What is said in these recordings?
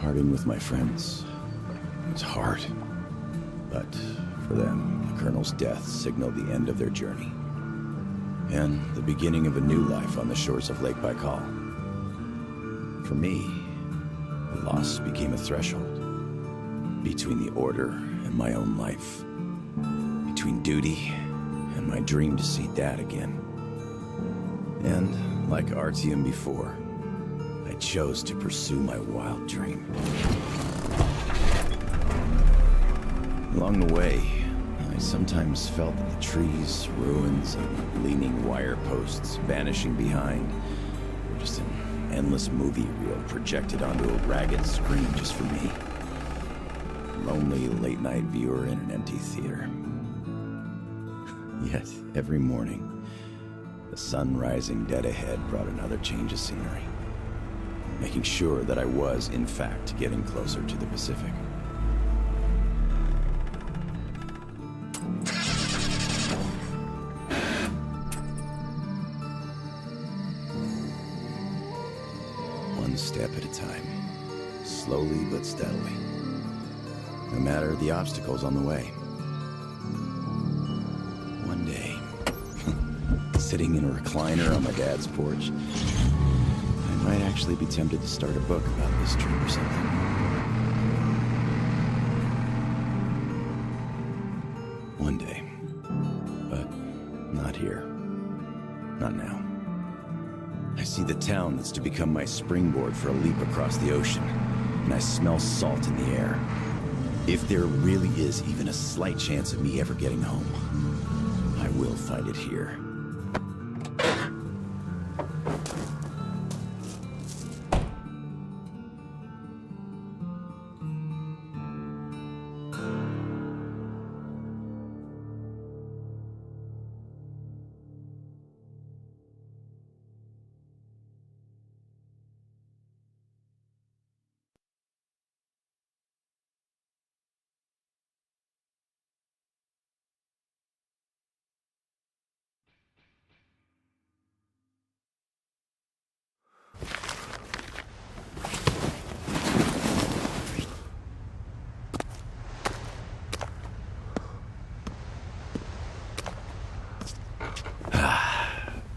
Parting with my friends was hard, but for them, the Colonel's death signaled the end of their journey, and the beginning of a new life on the shores of Lake Baikal. For me, the loss became a threshold between the Order and my own life, between duty and my dream to see Dad again. And, like Artyom before, I chose to pursue my wild dream. Along the way, I sometimes felt that the trees, ruins, and leaning wire posts vanishing behind were just an endless movie reel projected onto a ragged screen just for me. A lonely late-night viewer in an empty theater. Yet, every morning, the sun rising dead ahead brought another change of scenery, making sure that I was, in fact, getting closer to the Pacific. One step at a time, slowly but steadily, no matter the obstacles on the way. One day, sitting in a recliner on my dad's porch, I might actually be tempted to start a book about this trip or something. One day. But not here. Not now. I see the town that's to become my springboard for a leap across the ocean, and I smell salt in the air. If there really is even a slight chance of me ever getting home, I will find it here.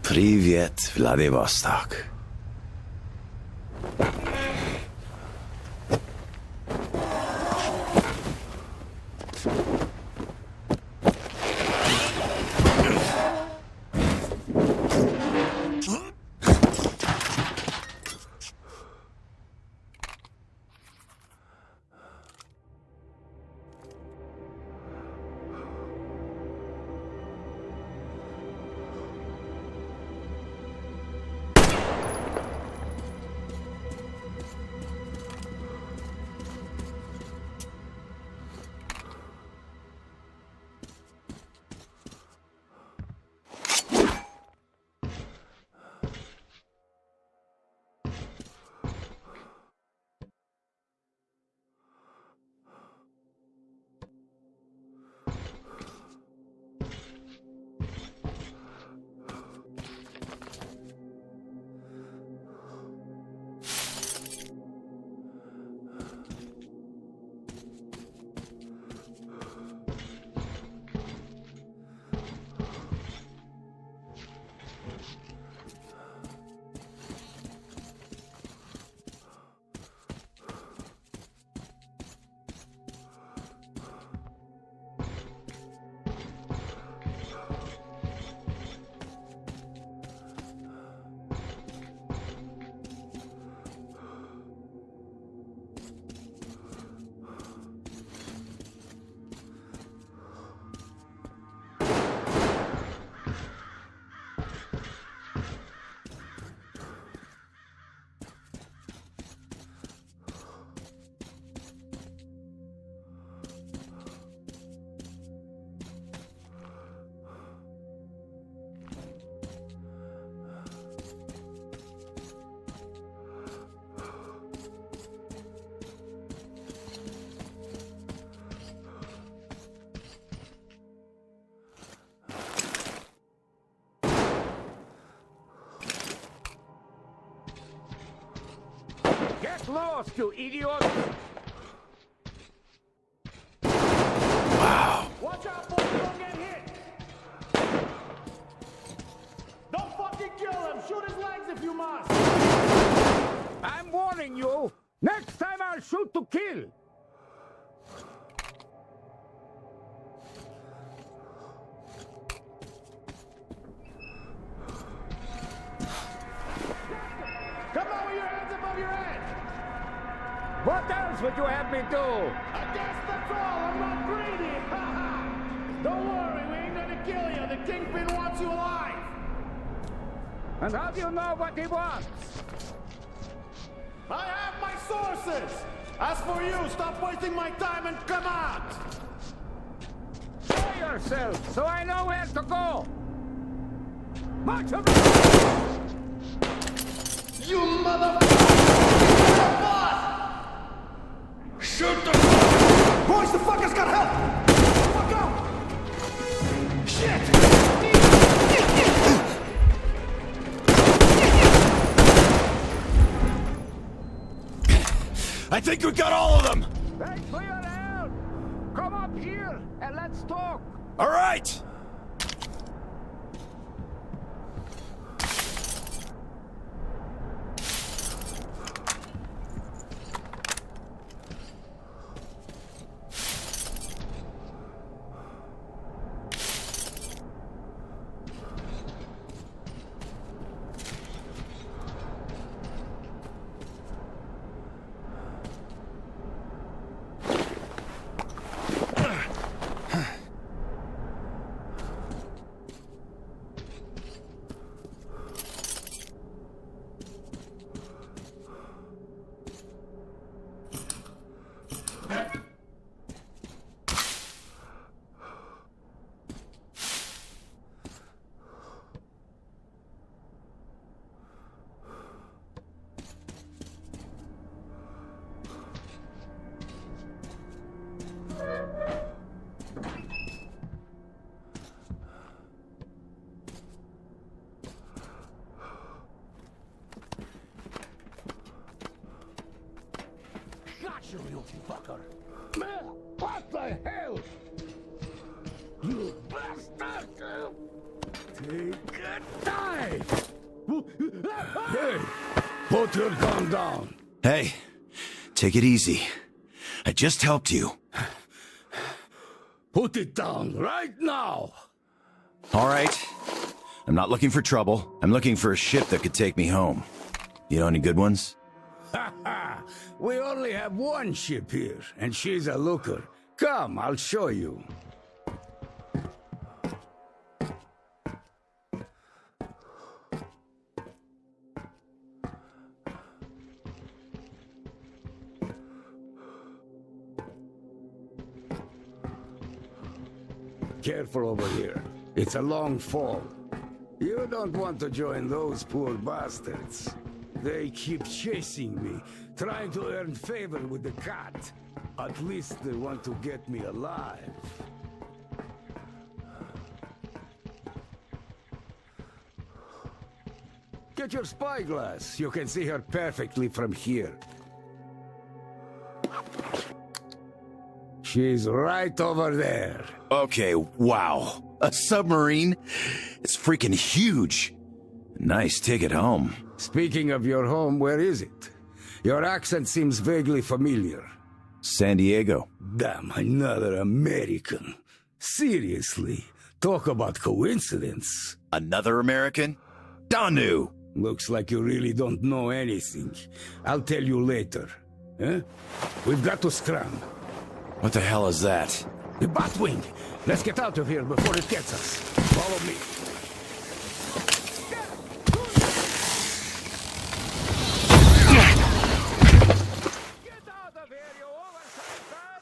Привет, Vladivostok. lost, you idiot! Wow. Watch out, boys, don't get hit! Don't fucking kill him! Shoot his legs if you must! I'm warning you! Next time I'll shoot to kill! Come on with your hands above your head! What else would you have me do? I guess that's all! I'm not greedy! Ha ha! Don't worry, we ain't gonna kill you! The Kingpin wants you alive! And how do you know what he wants? I have my sources! As for you, stop wasting my time and come out! Show yourself, so I know where to go! March of it! You motherfucker! Shoot the... Boys, the fucker's got help! Fuck out! Shit! I think we got all of them! Thanks for your help! Come up here and let's talk! All right! You fucker! What the hell? You bastard! Take a dive! Hey! Put your gun down! Hey, take it easy. I just helped you. Put it down right now! All right. I'm not looking for trouble. I'm looking for a ship that could take me home. You know any good ones? Ha ha! We only have one ship here, and she's a looker. Come, I'll show you. Careful over here. It's a long fall. You don't want to join those poor bastards. They keep chasing me, trying to earn favor with the cat. At least they want to get me alive. Get your spyglass. You can see her perfectly from here. She's right over there. Okay, wow. A submarine? It's freaking huge. Nice ticket home. Speaking of your home, where is it? Your accent seems vaguely familiar. San Diego. Damn, another American. Seriously, talk about coincidence. Another American? Danu! Looks like you really don't know anything. I'll tell you later. Huh? We've got to scram. What the hell is that? The Batwing! Let's get out of here before it gets us. Follow me. Get out of here, you oversized bad!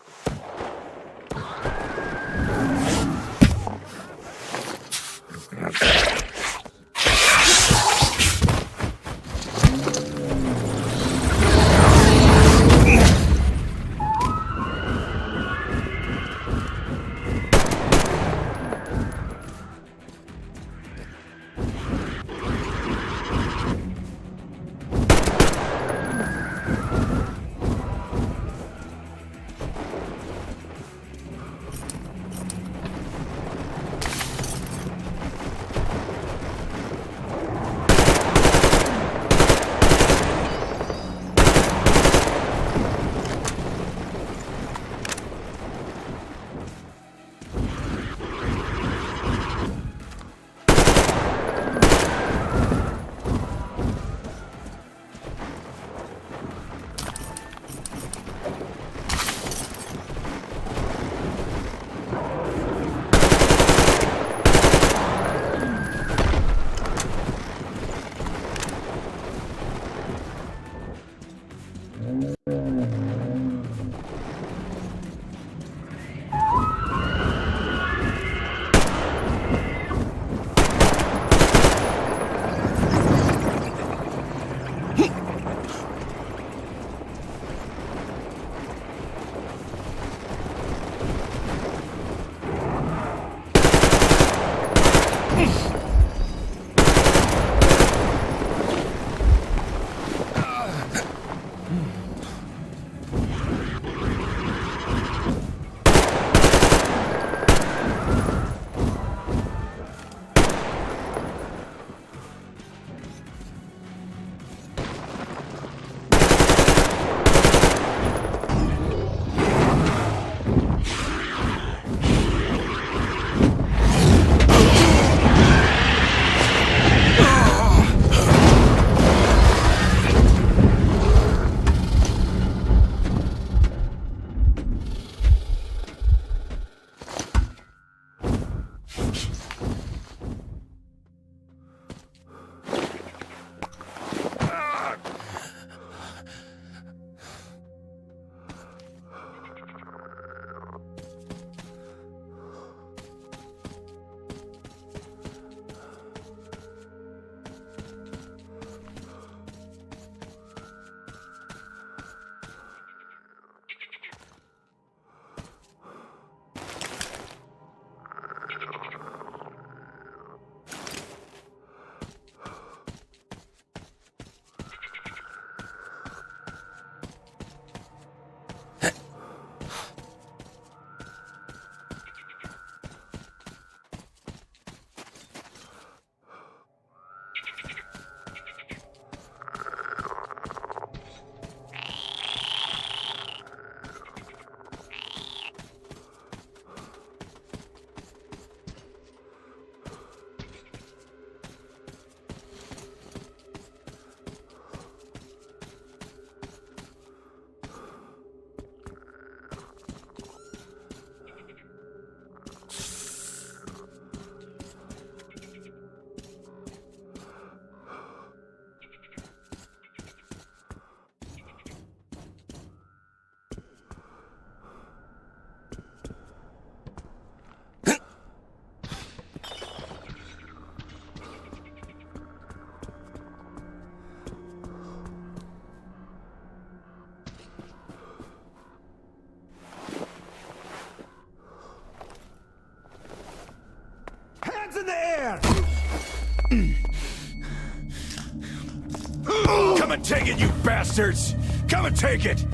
Come and take it, you bastards! Come and take it!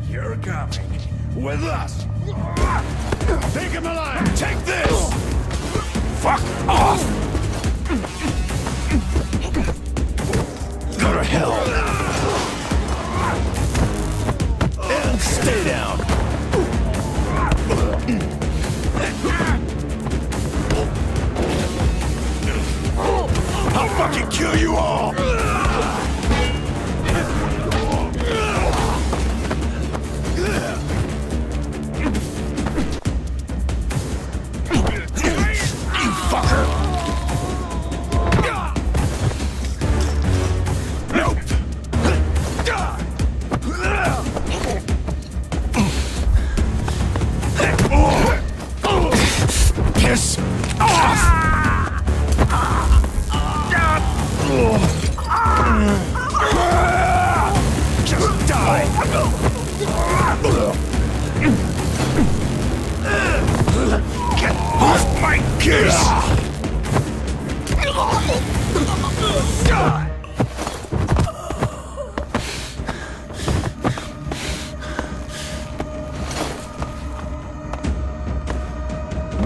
You're coming. With us! Take him alive! Take this! Fuck off! Go to hell! And stay down! I'll fucking kill you all! You fucker! Nope! Piss off! Just die! Get off my case!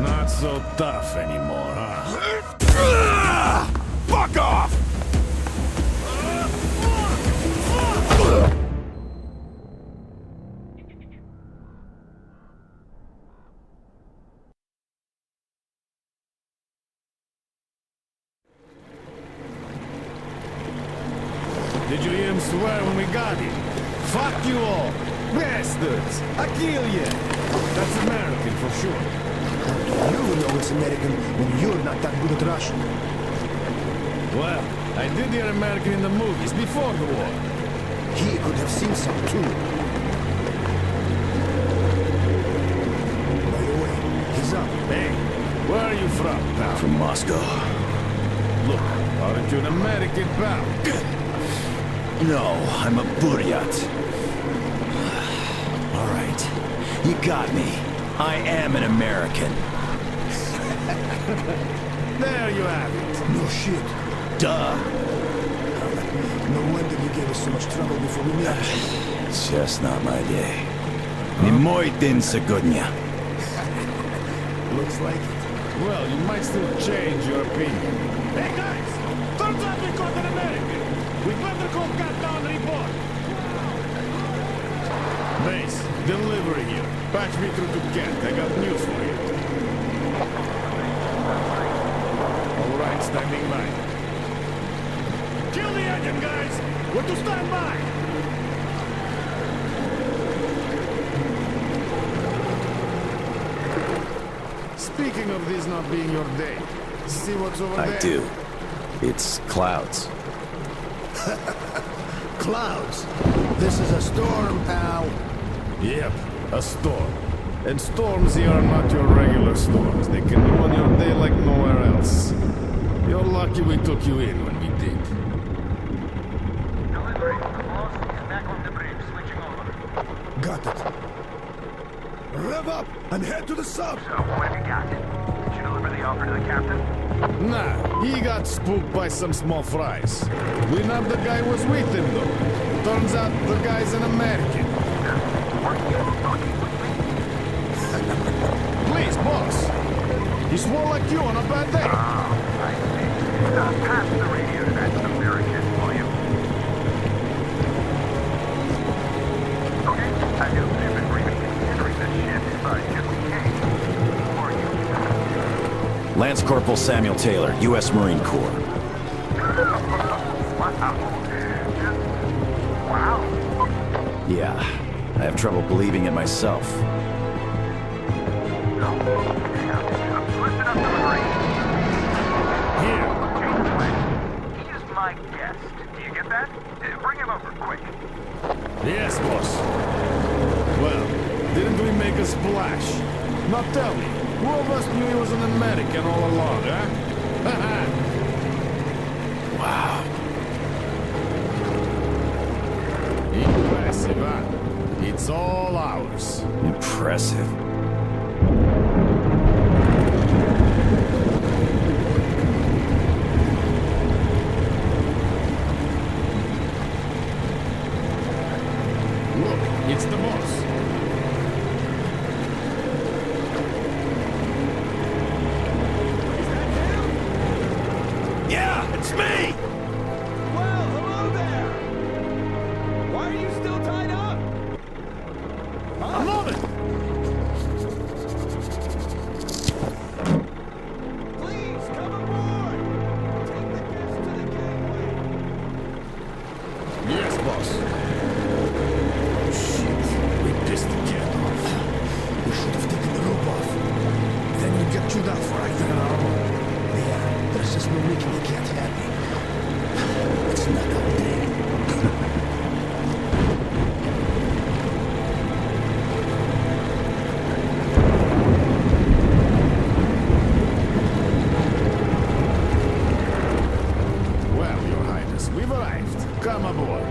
Not so tough anymore, huh? Fuck off! Did you hear him swear when we got him? Fuck you all! Bastards! I kill you! That's American for sure. You know it's American when you're not that good at Russian. Well, I did hear American in the movies before the war. He could have seen some too. By the way, he's up. Hey, where are you from, pal? From Moscow. Look, aren't you an American, pal? No, I'm a Buryat. All right, you got me. I am an American. There you have it. No shit. Duh. No wonder you gave us so much trouble before we met. It's just not my day. Не мой день сегодня. Looks like it. Well, you might still change your opinion. Hey guys! Turns out we caught an American! We better call Cat down report! Base, delivery here. Patch me through to Kent. I got news for you. All right, standing by. Kill the engine, guys! We're to stand by! Speaking of this not being your day, see what's over there? I do. It's clouds. Clouds. This is a storm, pal. Yep, a storm. And storms here are not your regular storms. They can ruin your day like nowhere else. You're lucky we took you in when we did. Delivery. The boss is back on the bridge, switching over. Got it. Rev up and head to the sub. So, what have you got? Did you deliver the offer to the captain? Nah, he got spooked by some small fries. We nabbed the guy who was with him, though. Turns out the guy's an American. Please, boss. He swore like you on a bad day. I see. Pass the radio to that American, will you? Okay, I do. They've been briefing considering this ship just in case. Who are you? Lance Corporal Samuel Taylor, U.S. Marine Corps. Wow. Yeah, I have trouble believing it myself. No. Hang on. Listen up, delivery. Here. He is my guest. Do you get that? Bring him over, quick. Yes, boss. Well, didn't we make a splash? Now tell me, who of us knew he was an American all along, huh? Wow. Impressive, huh? It's all ours. Impressive. It's the boss. Yeah, it's me! Well, hello there! Why are you still tied up? I'm on it! Please, come aboard! Take the guests to the gateway! Yes, boss. Shit, we pissed the cat off. We should have taken the rope off. Then you get chewed out for acting on our own. Yeah, there's just no making the cat happy. It's not our day. Well, Your Highness, we've arrived. Come aboard.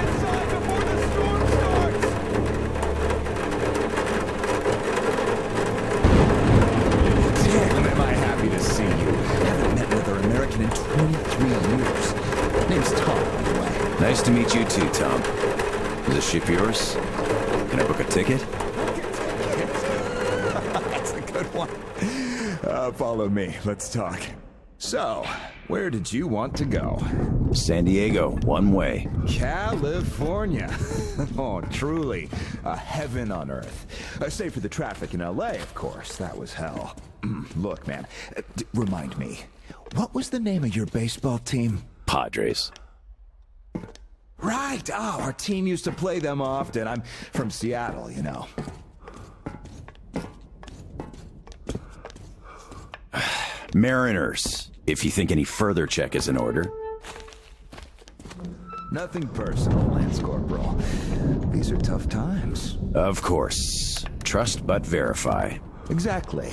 Inside before the storm starts! Damn, am I happy to see you. Haven't met another American in 23 years. Name's Tom, by the way. Nice to meet you too, Tom. Is this ship yours? Can I book a ticket? That's a good one. Follow me. Let's talk. So, where did you want to go? San Diego, one way. California. Oh, truly a heaven on earth. Save for the traffic in LA, of course. That was hell. Look, man, remind me, what was the name of your baseball team? Padres. Right. Oh, our team used to play them often. I'm from Seattle, you know. Mariners. If you think any further check is in order. Nothing personal, Lance Corporal. These are tough times. Of course. Trust but verify. Exactly.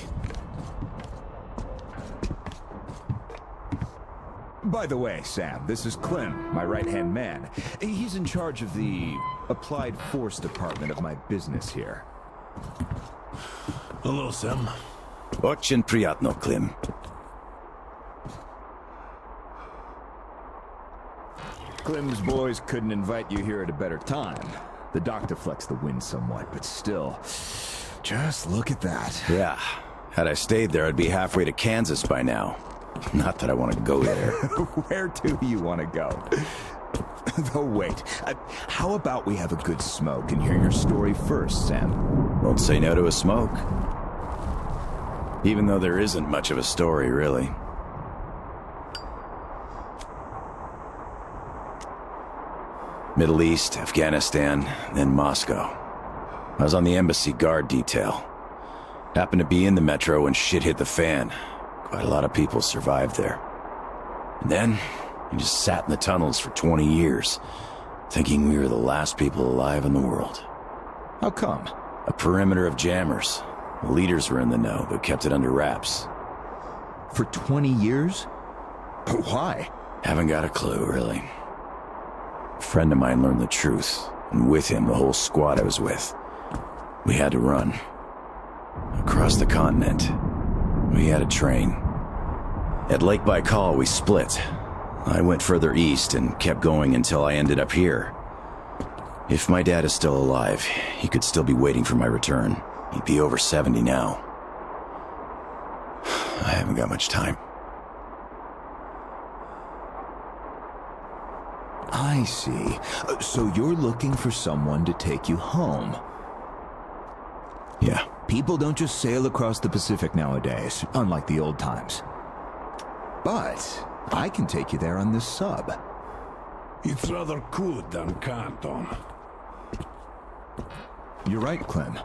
By the way, Sam, this is Clem, my right-hand man. He's in charge of the Applied Force department of my business here. Hello, Sam. Очень приятно, Klim. Clem's boys couldn't invite you here at a better time. The doctor flexed the wind somewhat, but still. Just look at that. Yeah. Had I stayed there, I'd be halfway to Kansas by now. Not that I want to go there. Where do you want to go? Though wait, how about we have a good smoke and hear your story first, Sam? Won't say no to a smoke. Even though there isn't much of a story, really. Middle East, Afghanistan, then Moscow. I was on the embassy guard detail. Happened to be in the metro when shit hit the fan. Quite a lot of people survived there. And then, we just sat in the tunnels for 20 years, thinking we were the last people alive in the world. How come? A perimeter of jammers. The leaders were in the know, but kept it under wraps. For 20 years? But why? Haven't got a clue, really. A friend of mine learned the truth, and with him, the whole squad I was with. We had to run. Across the continent. We had a train. At Lake Baikal, we split. I went further east and kept going until I ended up here. If my dad is still alive, he could still be waiting for my return. He'd be over 70 now. I haven't got much time. I see. So you're looking for someone to take you home. Yeah. People don't just sail across the Pacific nowadays, unlike the old times. But I can take you there on this sub. It's rather could than can't, Tom. You're right, Clem.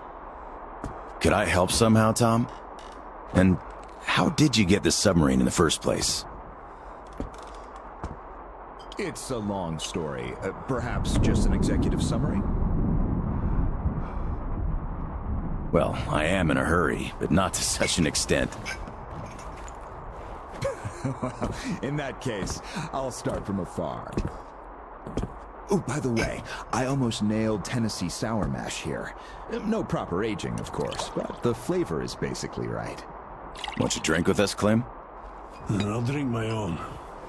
Could I help somehow, Tom? And how did you get this submarine in the first place? It's a long story. Perhaps just an executive summary? Well, I am in a hurry, but not to such an extent. Well, in that case, I'll start from afar. Oh, by the way, I almost nailed Tennessee sour mash here. No proper aging, of course, but the flavor is basically right. Want you to drink with us, Clem? I'll drink my own.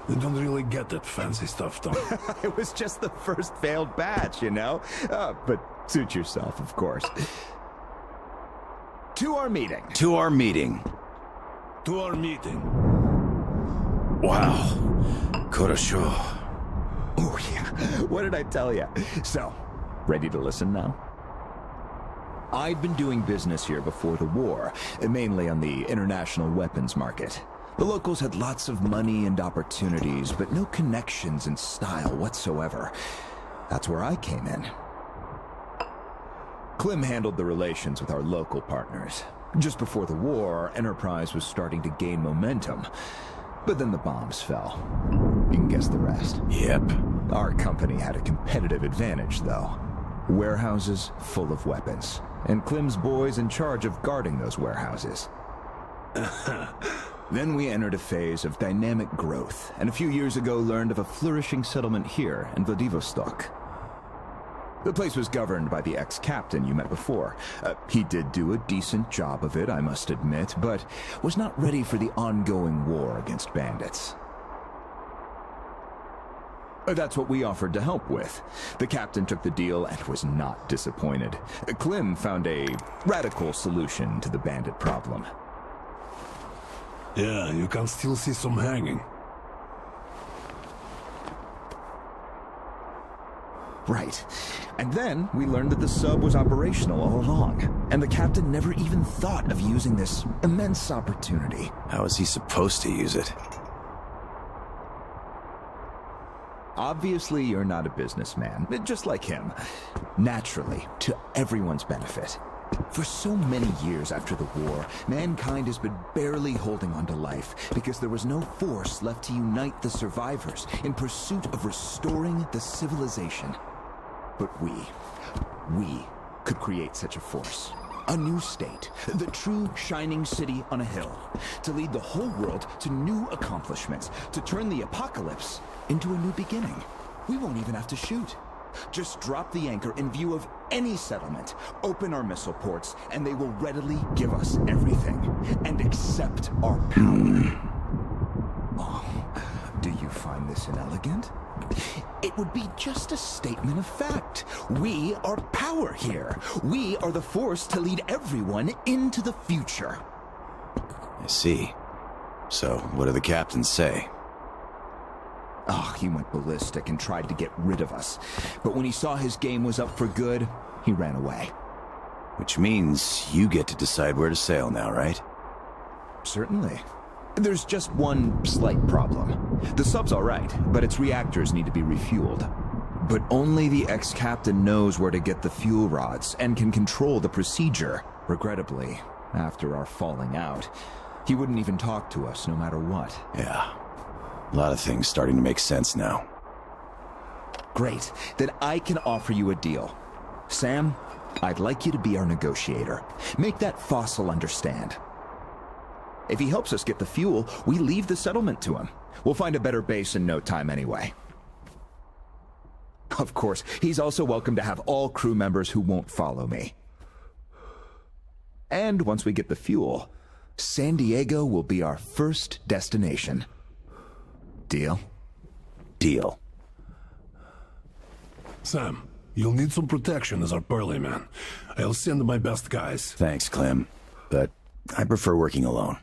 I don't really get that fancy stuff, Tom. It was just the first failed batch, you know? But suit yourself, of course. To our meeting. To our meeting. To our meeting. Wow. Korosho. Oh, yeah. What did I tell you? So, ready to listen now? I'd been doing business here before the war, mainly on the international weapons market. The locals had lots of money and opportunities, but no connections and style whatsoever. That's where I came in. Clem handled the relations with our local partners. Just before the war, our enterprise was starting to gain momentum. But then the bombs fell. You can guess the rest. Yep. Our company had a competitive advantage, though. Warehouses full of weapons, and Clem's boys in charge of guarding those warehouses. Then we entered a phase of dynamic growth, and a few years ago learned of a flourishing settlement here in Vladivostok. The place was governed by the ex-captain you met before. He did do a decent job of it, I must admit, but was not ready for the ongoing war against bandits. That's what we offered to help with. The captain took the deal and was not disappointed. Clem found a radical solution to the bandit problem. Yeah, you can still see some hanging. Right. And then we learned that the sub was operational all along, and the captain never even thought of using this immense opportunity. How is he supposed to use it? Obviously, you're not a businessman, just like him. Naturally, to everyone's benefit. For so many years after the war, mankind has been barely holding on to life because there was no force left to unite the survivors in pursuit of restoring the civilization. But we could create such a force. A new state, the true shining city on a hill, to lead the whole world to new accomplishments, to turn the apocalypse into a new beginning. We won't even have to shoot. Just drop the anchor in view of any settlement, open our missile ports, and they will readily give us everything, and accept our power. Oh, do you find this inelegant? It would be just a statement of fact. We are power here. We are the force to lead everyone into the future. I see. So, what do the captains say? Oh, he went ballistic and tried to get rid of us. But when he saw his game was up for good, he ran away. Which means you get to decide where to sail now, right? Certainly. There's just one slight problem. The sub's all right, but its reactors need to be refueled. But only the ex-captain knows where to get the fuel rods and can control the procedure. Regrettably, after our falling out, he wouldn't even talk to us no matter what. Yeah. A lot of things starting to make sense now. Great. Then I can offer you a deal. Sam, I'd like you to be our negotiator. Make that fossil understand. If he helps us get the fuel, we leave the settlement to him. We'll find a better base in no time anyway. Of course, he's also welcome to have all crew members who won't follow me. And once we get the fuel, San Diego will be our first destination. Deal? Deal. Sam, you'll need some protection as our Pearly man. I'll send my best guys. Thanks, Clem. But I prefer working alone.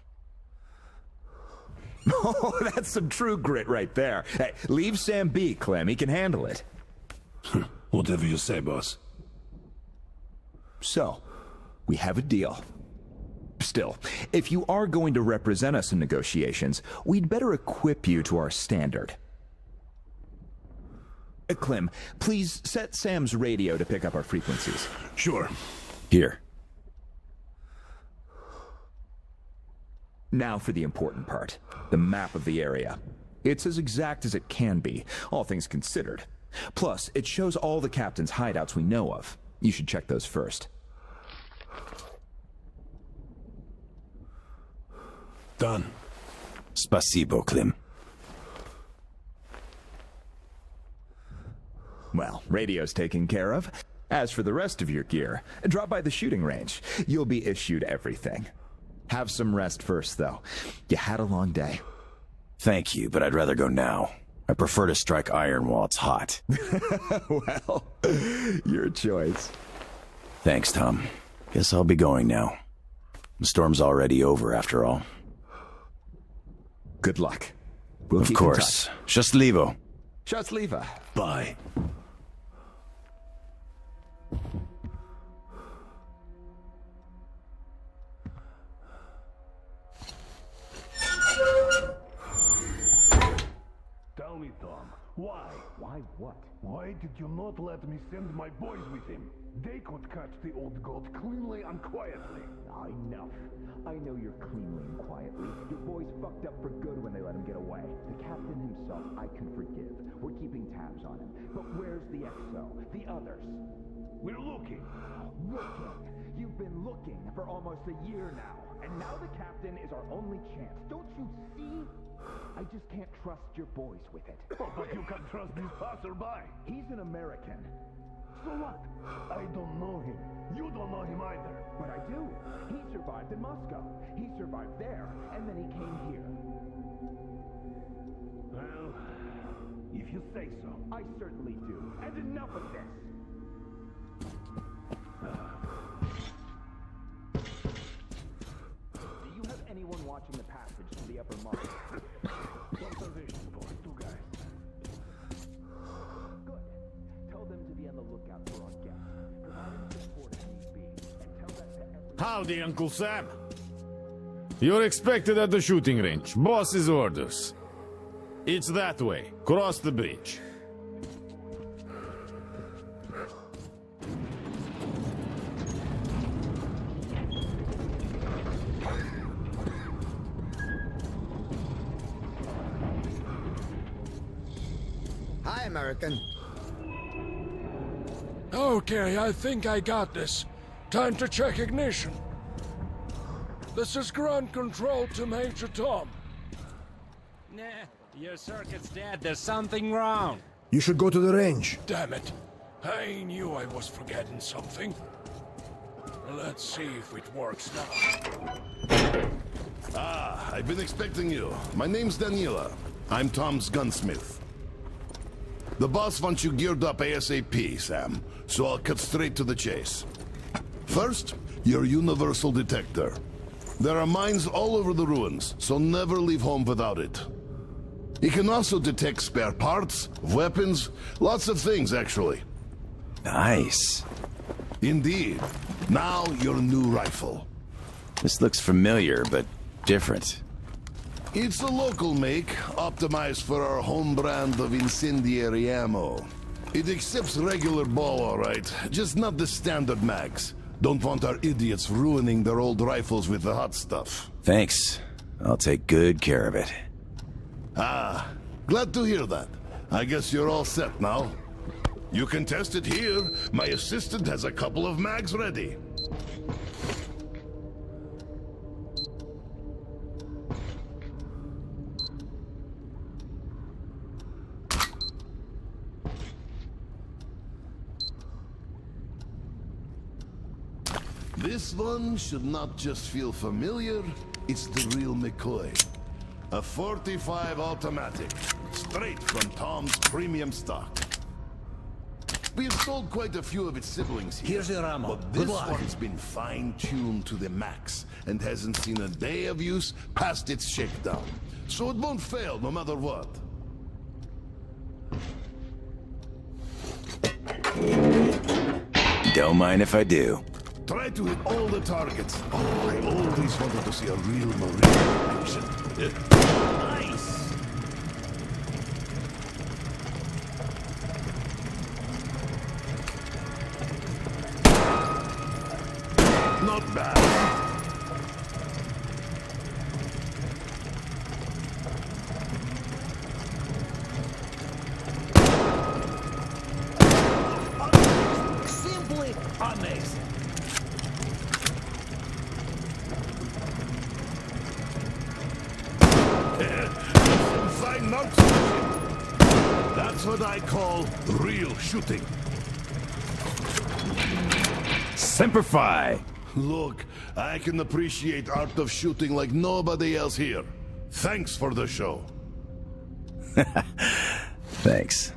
Oh, that's some true grit right there. Hey, leave Sam be, Clem. He can handle it. Whatever you say, boss. So, we have a deal. Still, if you are going to represent us in negotiations, we'd better equip you to our standard. Clem, please set Sam's radio to pick up our frequencies. Sure. Here. Now for the important part, the map of the area. It's as exact as it can be, all things considered. Plus, it shows all the captain's hideouts we know of. You should check those first. Done. Spasibo, Clem. Well, radio's taken care of. As for the rest of your gear, drop by the shooting range. You'll be issued everything. Have some rest first, though. You had a long day. Thank you, but I'd rather go now. I prefer to strike iron while it's hot. Well, your choice. Thanks, Tom. Guess I'll be going now. The storm's already over, after all. Good luck. We'll Of keep course. in touch. Счастливо. Счастливо. Bye. Tell me, Tom, why? Why what? Why did you not let me send my boys with him? They could catch the old goat cleanly and quietly. Enough. I know you're cleanly and quietly. Your boys fucked up for good when they let him get away. The captain himself I can forgive. We're keeping tabs on him. But where's the XO? The others? We're looking. Looking? You've been looking for almost a year now. And now the captain is our only chance. Don't you see? I just can't trust your boys with it. Oh, but you can trust this passerby. He's an American. So what? I don't know him. You don't know him either. But I do. He survived in Moscow. He survived there, and then he came here. Well, if you say so. I certainly do. And enough of this. Do you have anyone watching the passage to the upper market? Observation post, 2 guys. Good. Tell them to be on the lookout for our guests. Provide them support if need be. And tell that to everyone. Howdy, Uncle Sam. You're expected at the shooting range. Boss's orders. It's that way. Cross the bridge. Hi, American. Okay, I think I got this. Time to check ignition. This is ground control to Major Tom. Nah, your circuit's dead. There's something wrong. You should go to the range. Damn it. I knew I was forgetting something. Let's see if it works now. I've been expecting you. My name's Daniela. I'm Tom's gunsmith. The boss wants you geared up ASAP, Sam, so I'll cut straight to the chase. First, your universal detector. There are mines all over the ruins, so never leave home without it. It can also detect spare parts, weapons, lots of things, actually. Nice. Indeed. Now, your new rifle. This looks familiar, but different. It's a local make, optimized for our home brand of incendiary ammo. It accepts regular ball, all right, just not the standard mags. Don't want our idiots ruining their old rifles with the hot stuff. Thanks. I'll take good care of it. Ah, glad to hear that. I guess you're all set now. You can test it here. My assistant has a couple of mags ready. This one should not just feel familiar, it's the real McCoy. A 45 automatic, straight from Tom's premium stock. We've sold quite a few of its siblings here. Here's your ammo. But Good this luck. one's been fine-tuned to the max and hasn't seen a day of use past its shakedown. So it won't fail no matter what. Don't mind if I do. Try to hit all the targets. Oh, I always wanted to see a real Marine action. Nice! Not bad. Simply amazing. Some fine marksmanship. That's what I call real shooting. Semper Fi! Look, I can appreciate art of shooting like nobody else here. Thanks for the show. Thanks.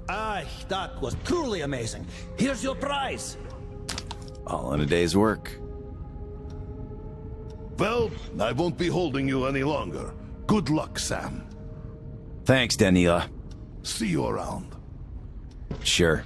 Aye, that was truly amazing. Here's your prize. All in a day's work. Well, I won't be holding you any longer. Good luck, Sam. Thanks, Daniela. See you around. Sure.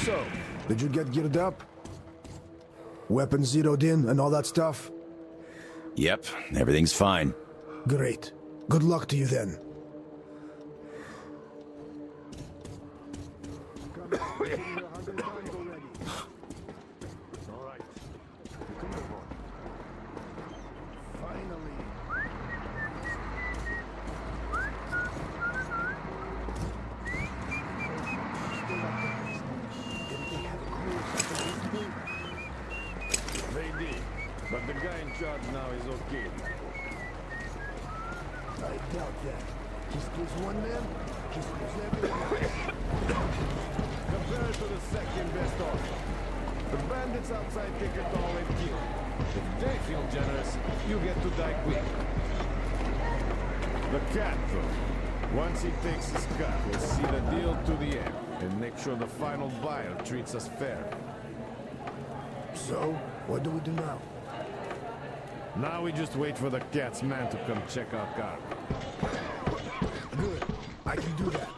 So, did you get geared up? Weapons zeroed in and all that stuff? Yep, everything's fine. Great. Good luck to you then. They did, but the guy in charge now is okay. I doubt that. He screws one man, he screws everyone else. Compare it to the second best offer. The bandits outside take it all and kill. If they feel generous, you get to die quick. The cat, though. Once he takes his cut, we'll see the deal to the end and make sure the final buyer treats us fair. So, what do we do now? Now we just wait for the cat's man to come check our car. Good. I can do that.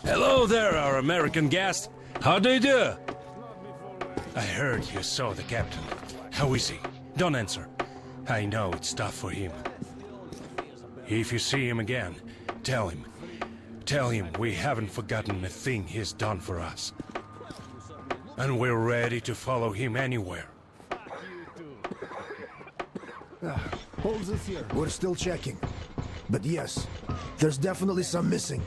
Hello there, our American guest. How do you do? I heard you saw the captain. How is he? Don't answer. I know it's tough for him. If you see him again, tell him. Tell him we haven't forgotten a thing he's done for us. And we're ready to follow him anywhere. Holds us here. We're still checking. But yes, there's definitely some missing.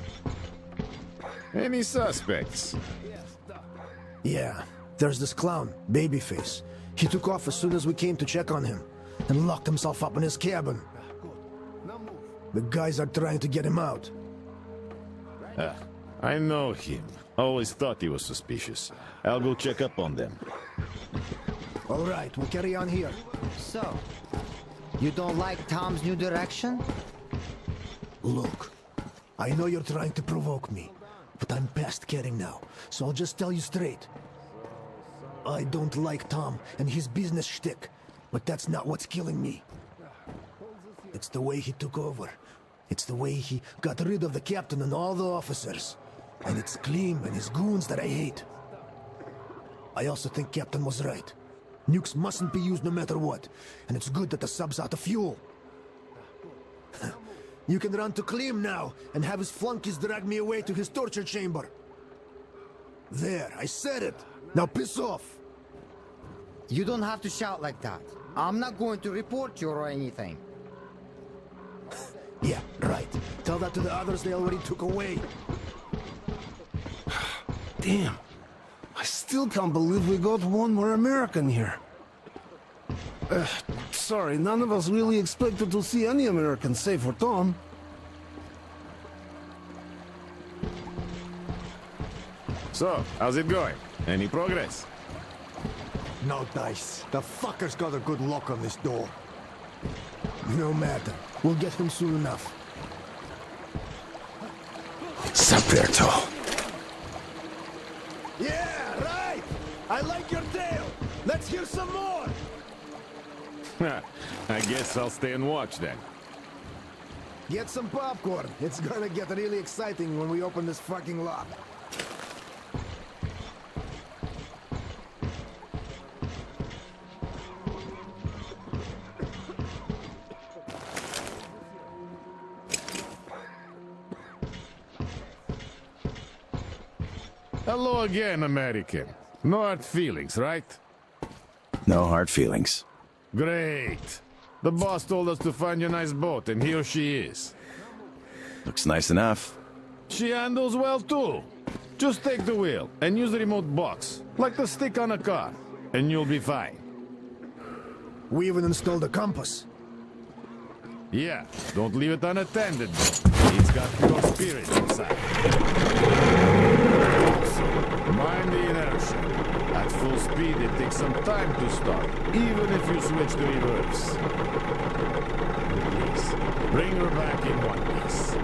Any suspects? Yeah, there's this clown, Babyface. He took off as soon as we came to check on him, and locked himself up in his cabin. The guys are trying to get him out. I know him. Always thought he was suspicious. I'll go check up on them. All right, we'll carry on here. So, you don't like Tom's new direction? Look, I know you're trying to provoke me, but I'm past caring now, so I'll just tell you straight. I don't like Tom and his business shtick, but that's not what's killing me. It's the way he took over. It's the way he got rid of the captain and all the officers. And it's Klim and his goons that I hate. I also think Captain was right. Nukes mustn't be used no matter what. And it's good that the sub's out of fuel. You can run to Klim now and have his flunkies drag me away to his torture chamber. There, I said it. Now piss off. You don't have to shout like that. I'm not going to report you or anything. Yeah, right. Tell that to the others they already took away. Damn. I still can't believe we got one more American here. Sorry, none of us really expected to see any Americans save for Tom. So, how's it going? Any progress? No dice. The fucker's got a good lock on this door. No matter. We'll get him soon enough. Saperto. Yeah, right! I like your tale! Let's hear some more! I guess I'll stay and watch then. Get some popcorn. It's gonna get really exciting when we open this fucking lock. Hello again, American. No hard feelings, right? No hard feelings. Great. The boss told us to find you a nice boat, and here she is. Looks nice enough. She handles well, too. Just take the wheel and use the remote box, like the stick on a car, and you'll be fine. We even installed a compass. Yeah, don't leave it unattended, though. It's got pure spirits inside. Also, mind the inertia. At full speed, it takes some time to start, even if you switch to reverse. Please, bring her back in one piece.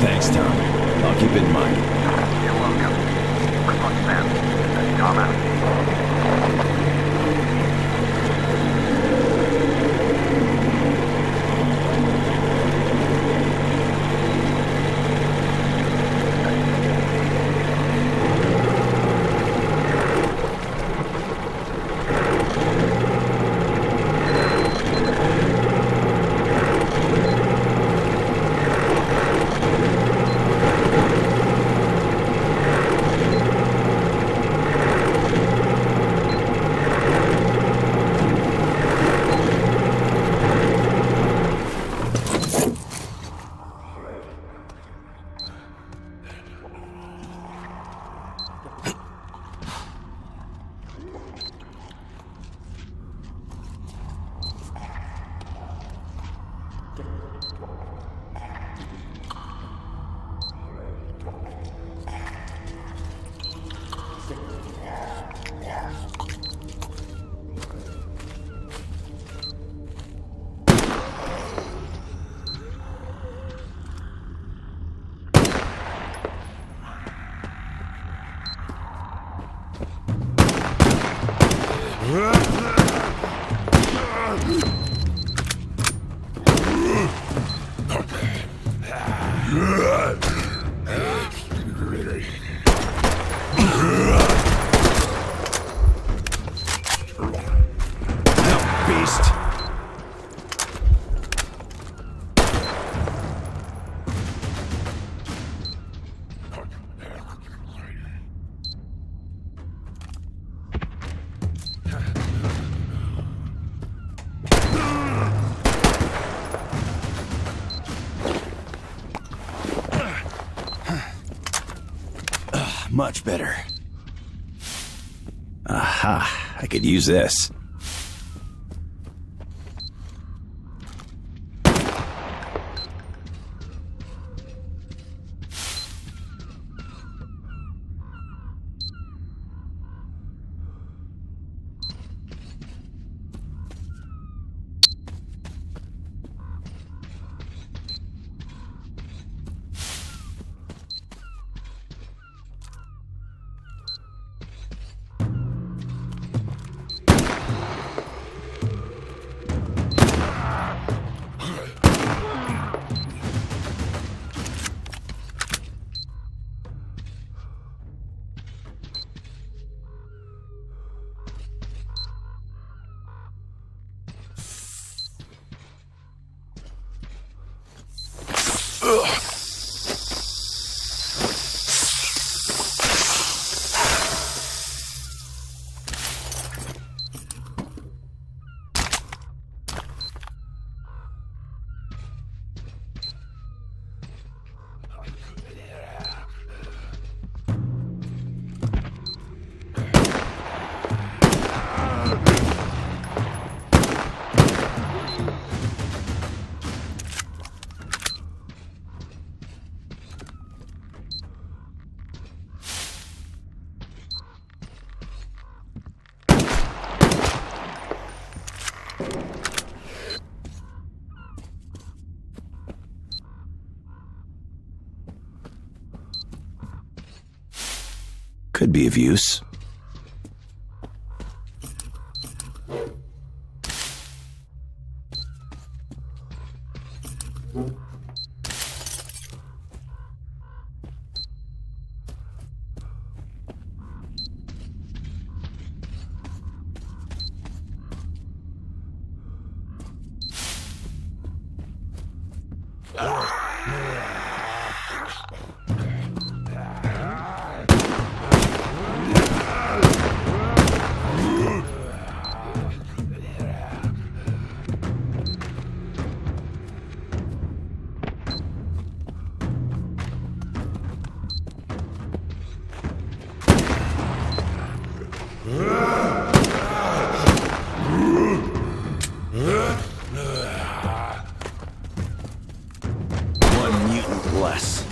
Thanks, Tom. I'll keep it in mind. You're welcome. Response Sam. That's Tom out. much better. Aha, I could use this. Could be of use. One mutant less.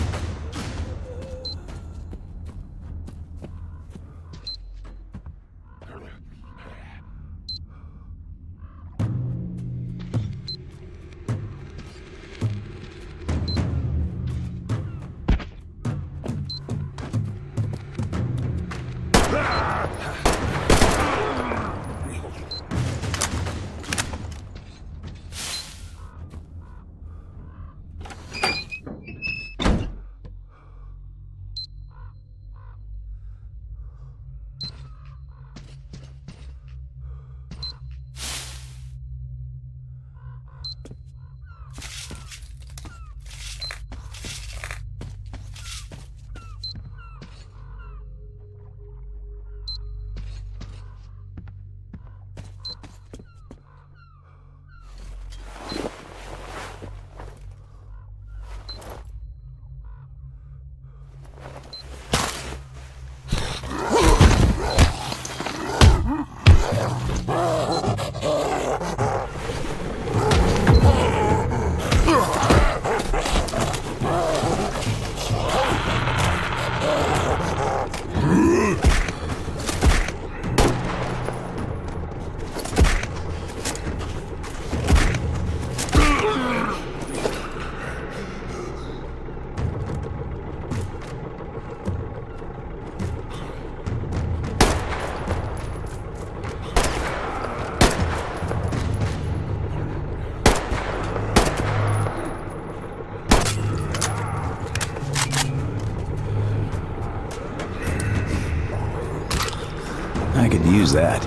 I could use that.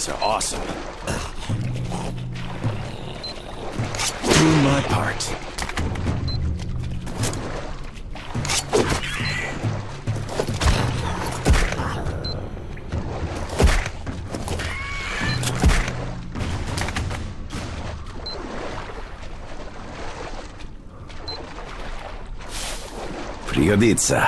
burgers are awesome. Do my part. Пригодится.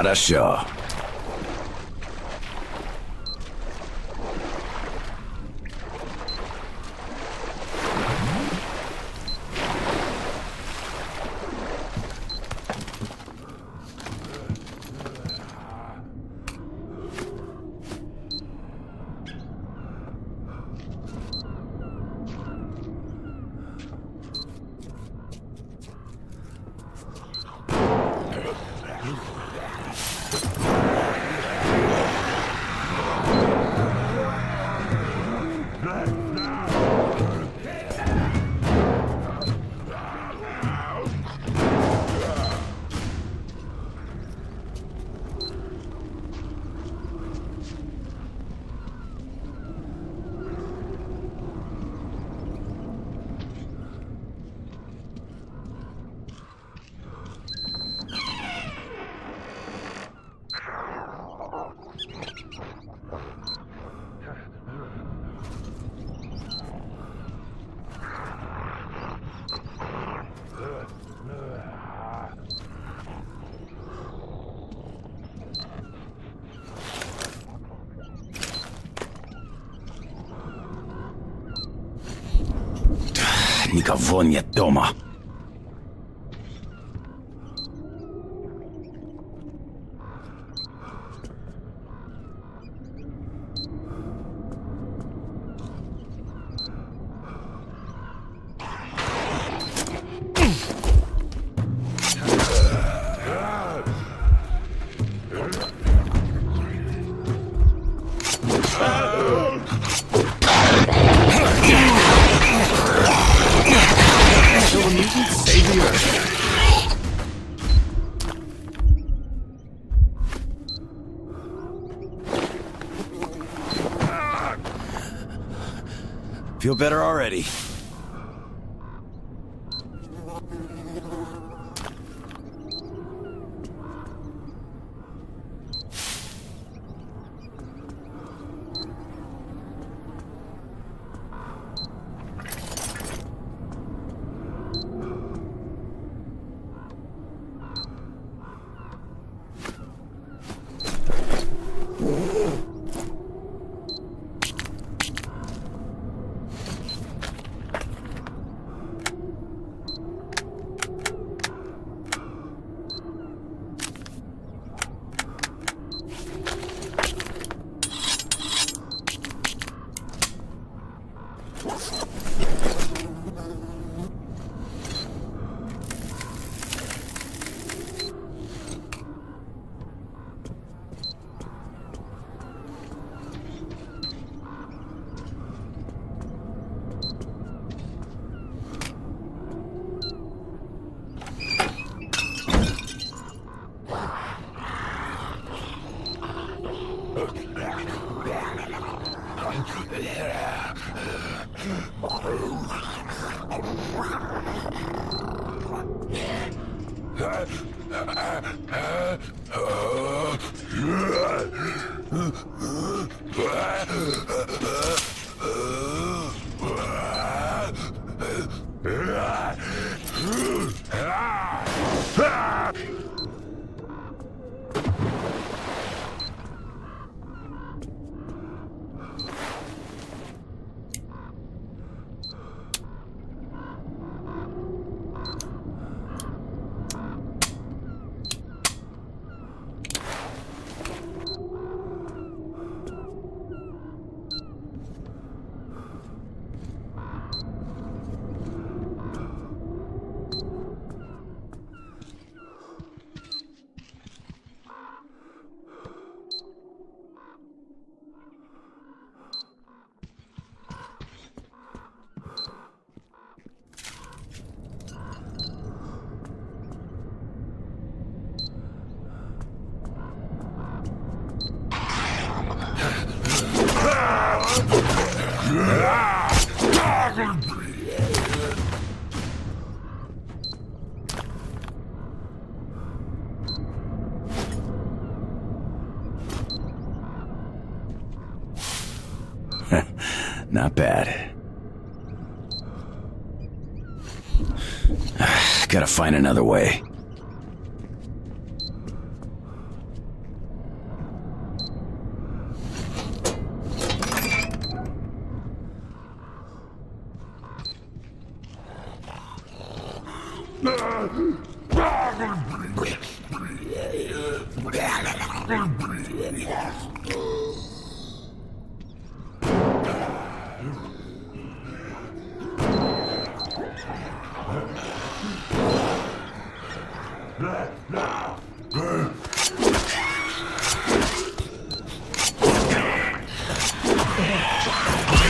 Хорошо. Никого нет дома. Feel better already. Not bad. Gotta find another way.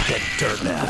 Get dirt now.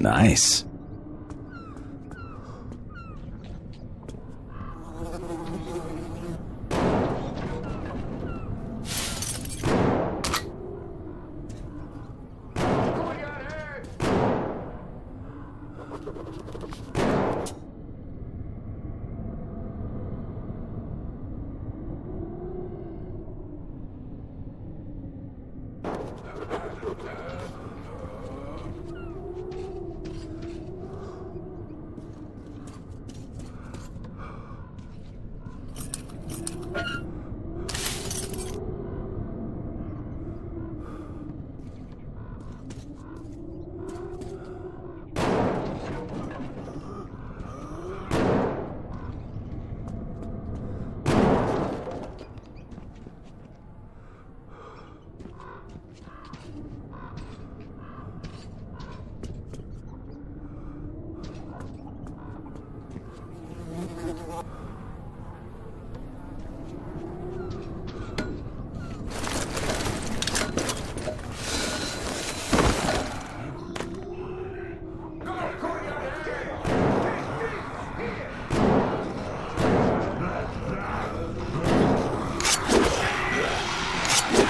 Nice.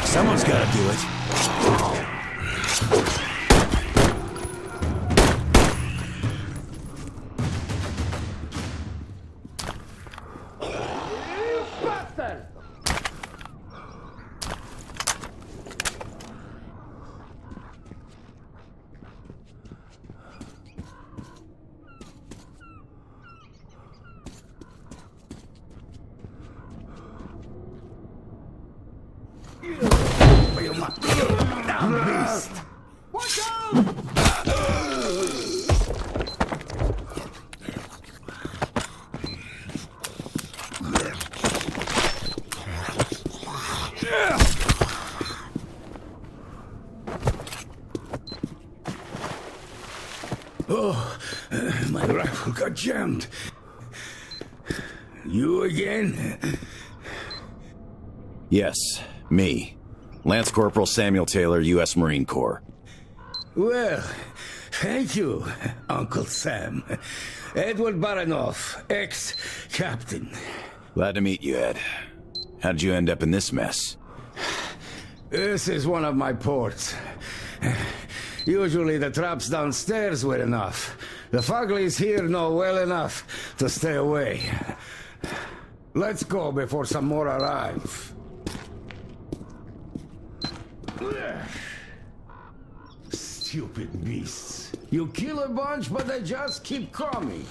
Someone's gotta do it. down, beast! Watch out! Oh, my rifle got jammed. You again? Yes, me. Lance Corporal Samuel Taylor, U.S. Marine Corps. Well, thank you, Uncle Sam. Edward Baranoff, ex-captain. Glad to meet you, Ed. How did you end up in this mess? This is one of my ports. Usually the traps downstairs were enough. The Fuglies here know well enough to stay away. Let's go before some more arrive. Stupid beasts. You kill a bunch, but they just keep coming.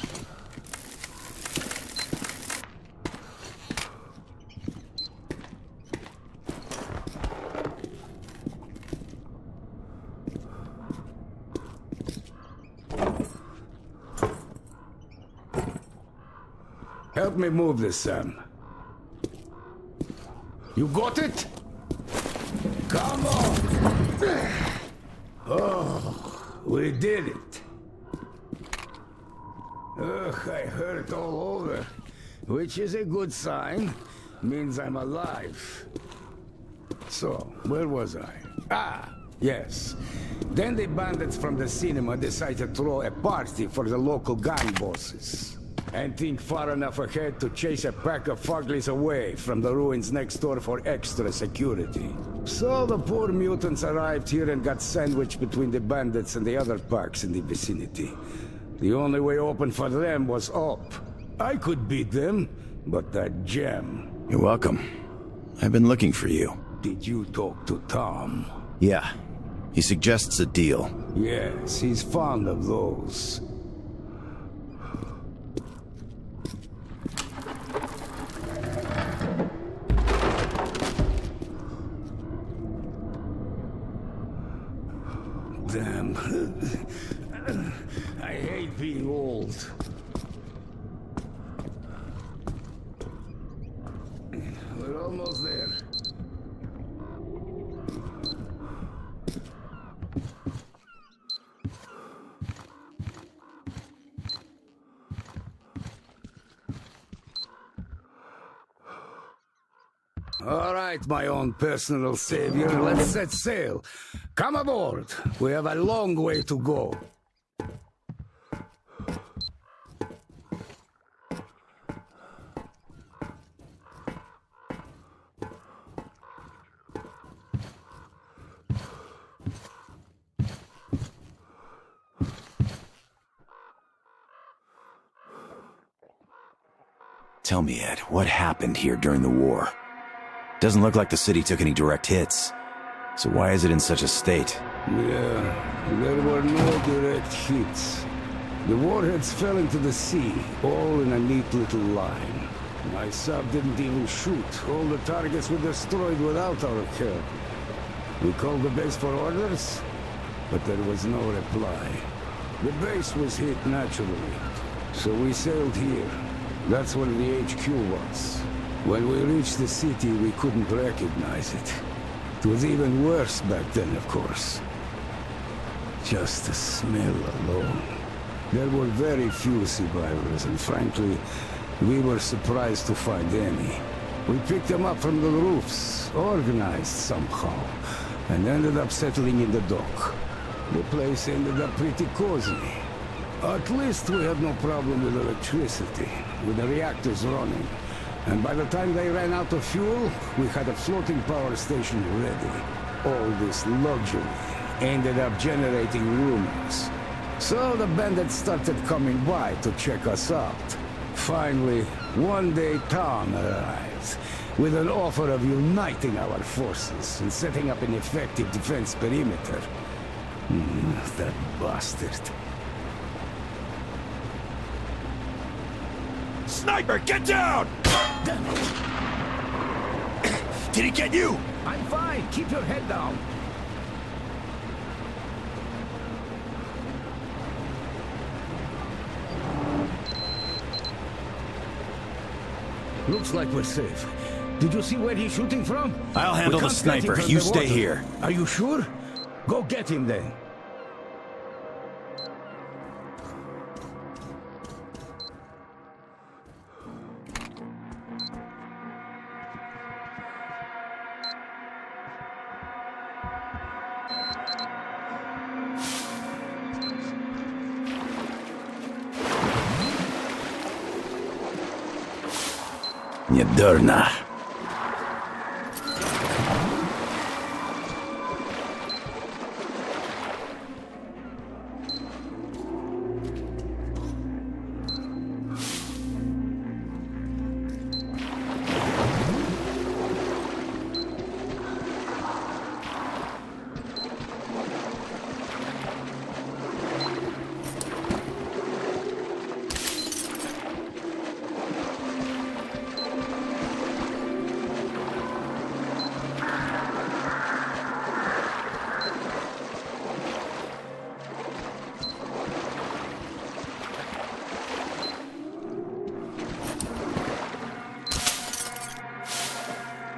Help me move this, Sam. You got it? Come on! Oh, we did it. Ugh, I hurt all over, which is a good sign. Means I'm alive. So, where was I? Ah, yes. Then the bandits from the cinema decided to throw a party for the local gang bosses. And think far enough ahead to chase a pack of Fuglies away from the ruins next door for extra security. So the poor mutants arrived here and got sandwiched between the bandits and the other packs in the vicinity. The only way open for them was up. I could beat them, but that gem... You're welcome. I've been looking for you. Did you talk to Tom? Yeah. He suggests a deal. Yes, he's fond of those. Damn. I hate being old. We're almost there. All right, my own personal savior, let's set sail. Come aboard. We have a long way to go. Tell me, Ed, what happened here during the war? Doesn't look like the city took any direct hits. So why is it in such a state? Yeah, there were no direct hits. The warheads fell into the sea, all in a neat little line. My sub didn't even shoot. All the targets were destroyed without our help. We called the base for orders, but there was no reply. The base was hit naturally, so we sailed here. That's where the HQ was. When we reached the city, we couldn't recognize it. It was even worse back then, of course. Just the smell alone. There were very few survivors, and frankly, we were surprised to find any. We picked them up from the roofs, organized somehow, and ended up settling in the dock. The place ended up pretty cozy. At least we had no problem with electricity, with the reactors running. And by the time they ran out of fuel, we had a floating power station ready. All this luxury ended up generating rumors. So the bandits started coming by to check us out. Finally, one day Tom arrived, with an offer of uniting our forces and setting up an effective defense perimeter. That bastard. Sniper, get down! Did he get you? I'm fine. Keep your head down. Looks like we're safe. Did you see where he's shooting from? I'll handle We the can't get him sniper. from You the stay water. here. Are you sure? Go get him then. Niedurna.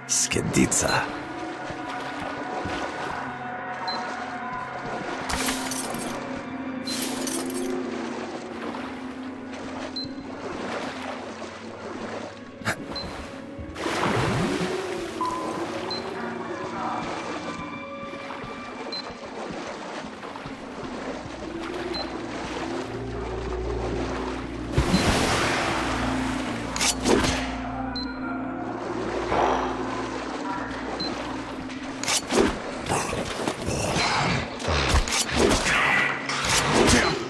Skedica.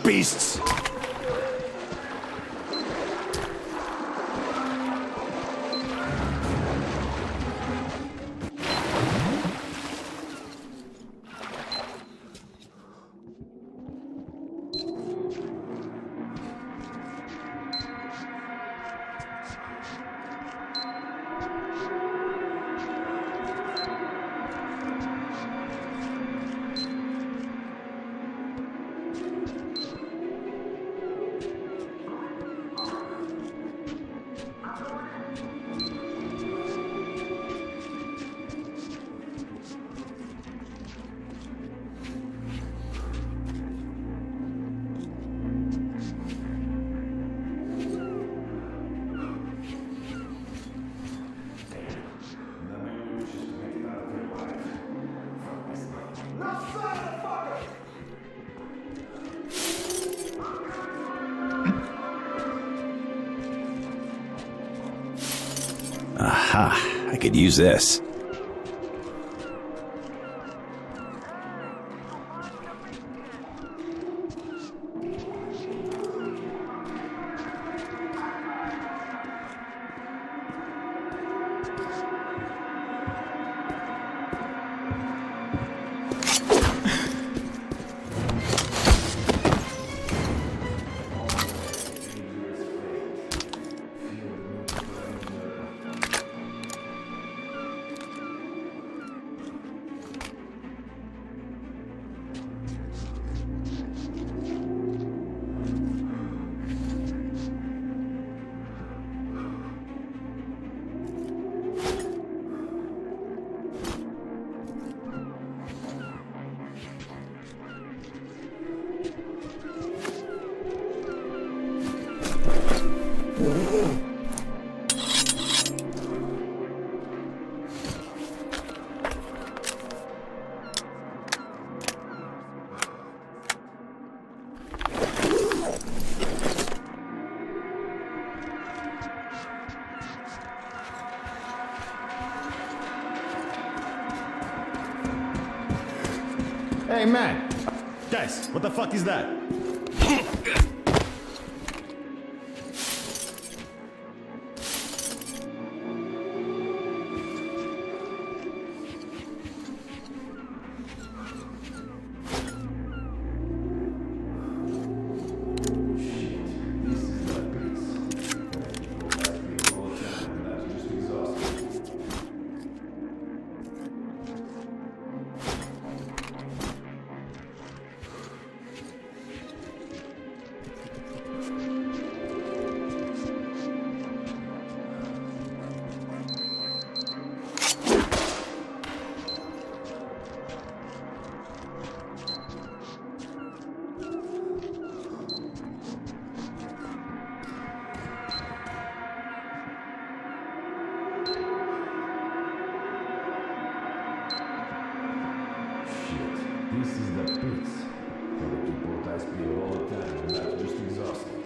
Beasts! Aha, I could use this. Hey, man! Guys, what the fuck is that? This is the pits. The people has been all the time and not just exhausted.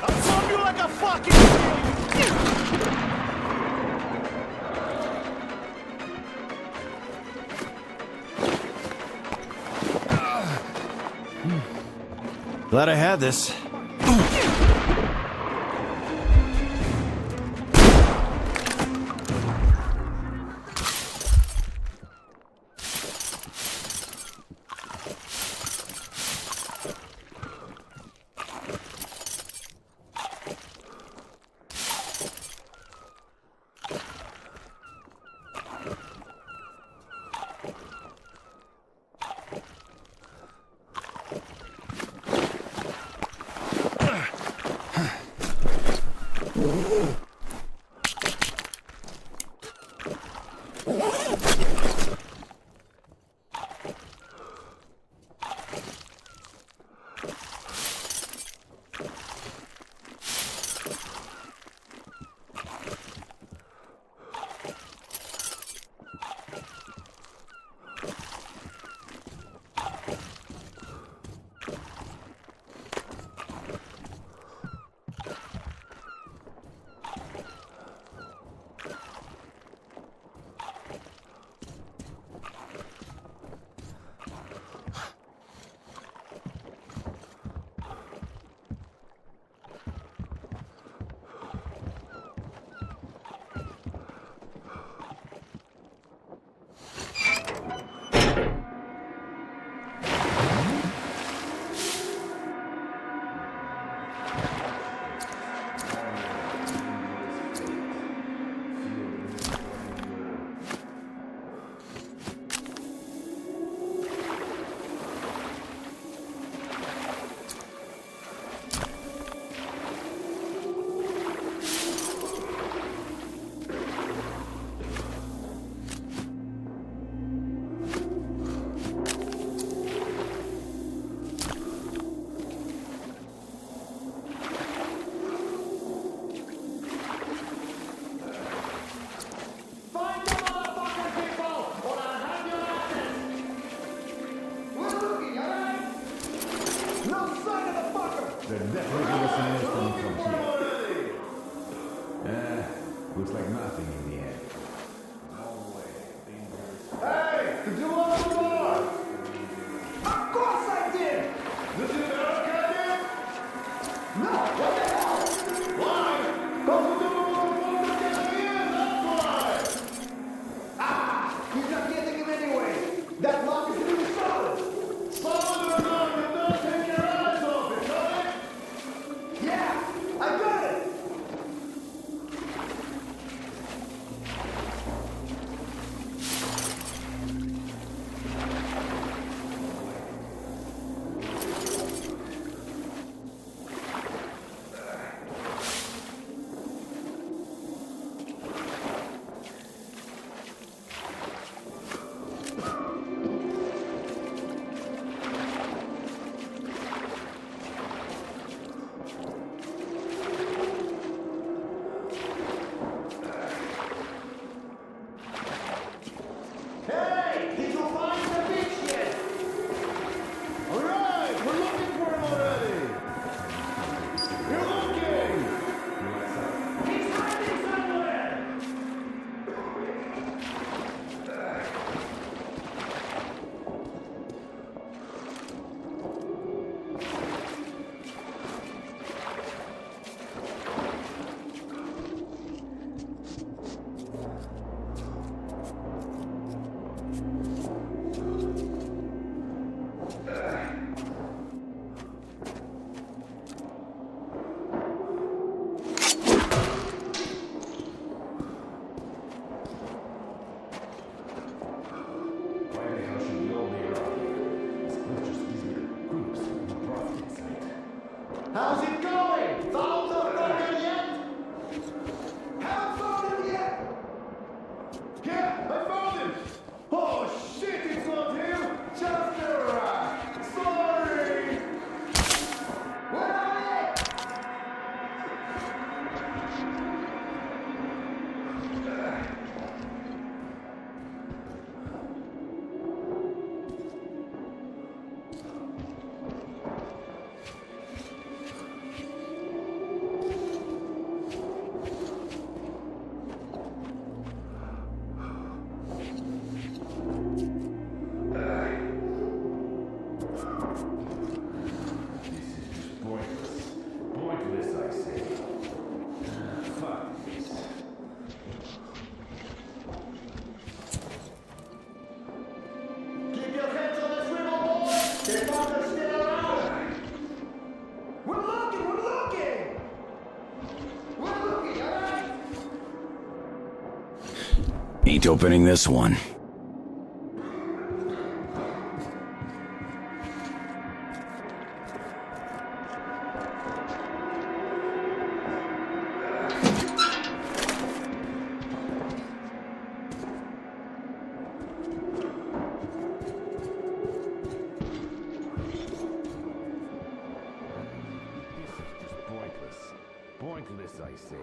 I'll thumb you like a fucking Glad I had this. Looks like nothing in the end. Hey! Did you lock the door? Of course I did! Did you barricade it? No! What the hell? Why? Because you didn't want to get me in, that's why! Ah! He's not getting him anyway! That lock is really solid! Solid or not, you don't take your eyes off it, right? Yeah! I got it! Ain't opening this one. Pointless, I say.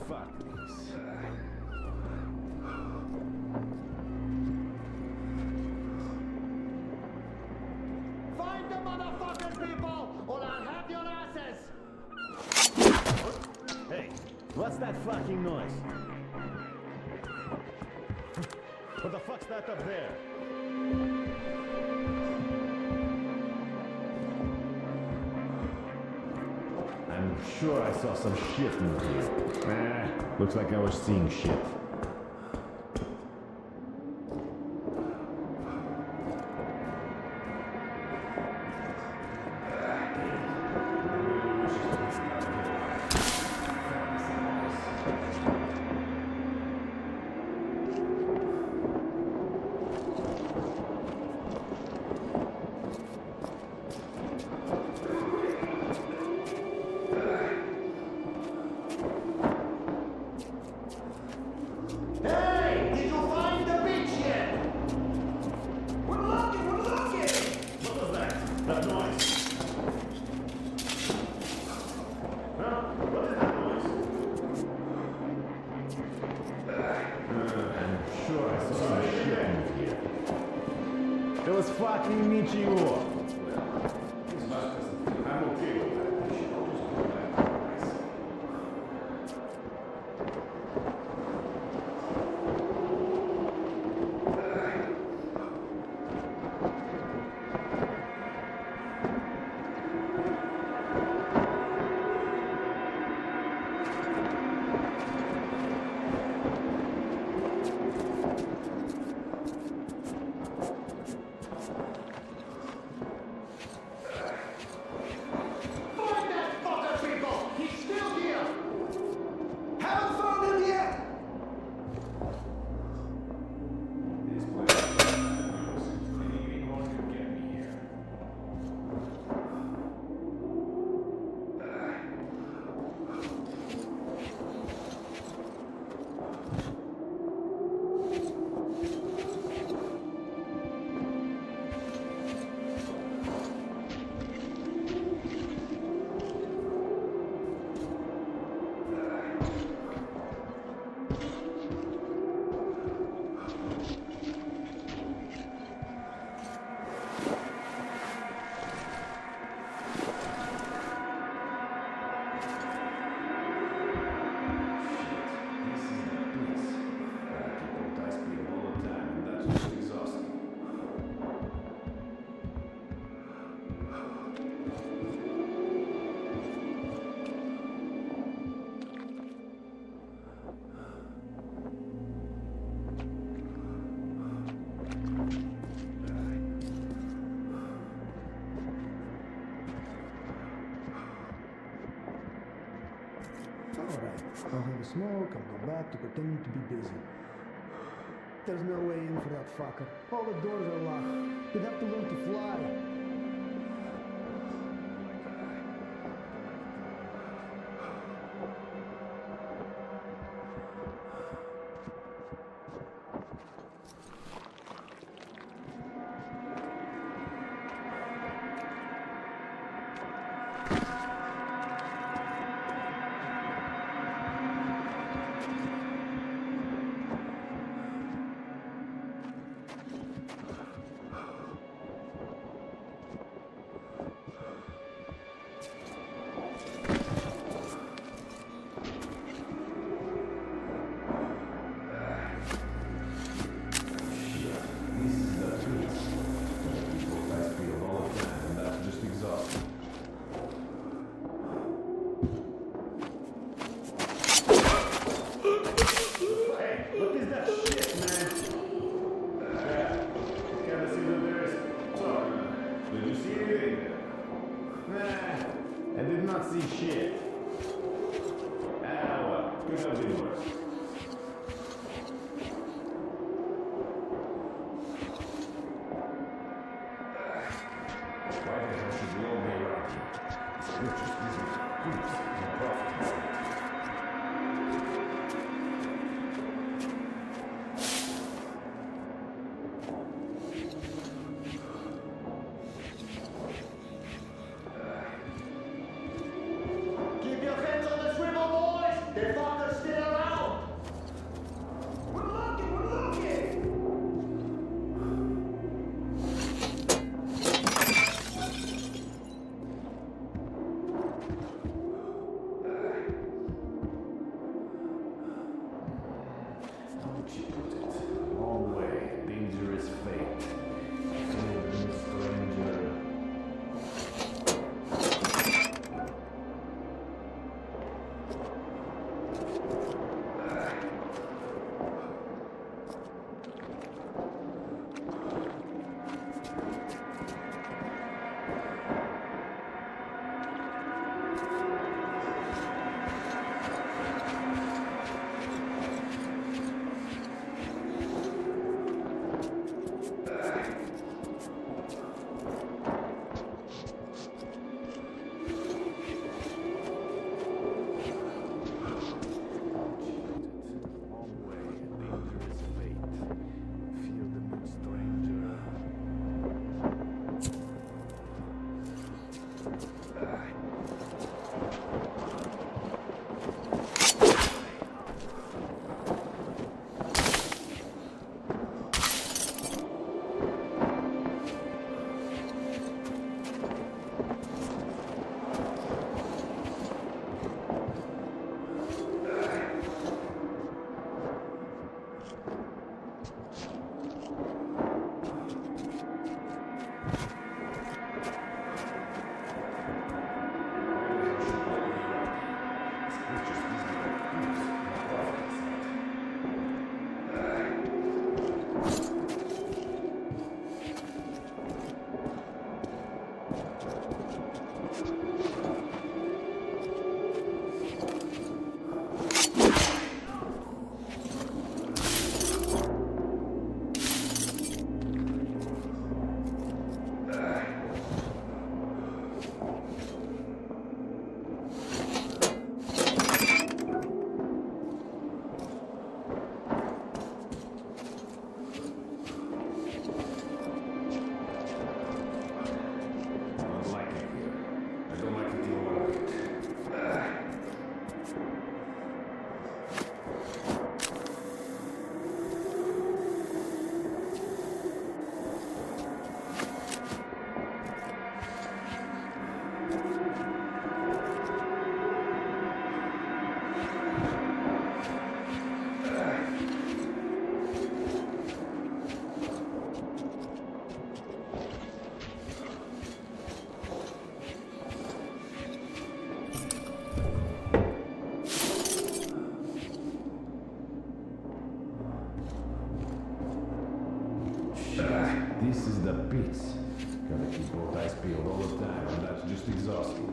Fuck this. Find the motherfucking people, or I'll have your asses! Hey, what's that fucking noise? What the fuck's that up there? I'm sure I saw some shit in here. Looks like I was seeing shit. It was fucking Nichiro. I'm okay with that. Alright, I'll have a smoke, I'll go back to pretending to be busy. There's no way in for that fucker. All the doors are locked. You'd have to learn to fly. That fucker's still around! We're looking, we're looking! Long way, dangerous fate. Hidden stranger. This is the pits. Gotta keep both eyes peeled all the time, and that's just exhausting.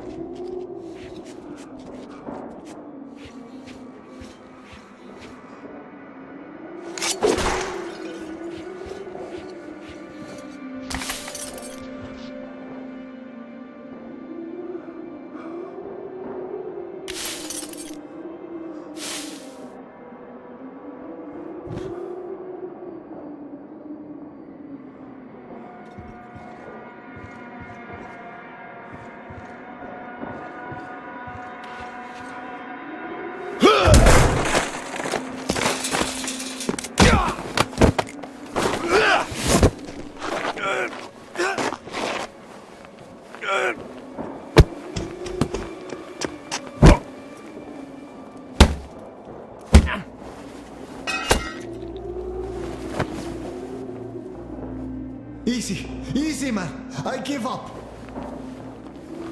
Easy, easy, man. I give up.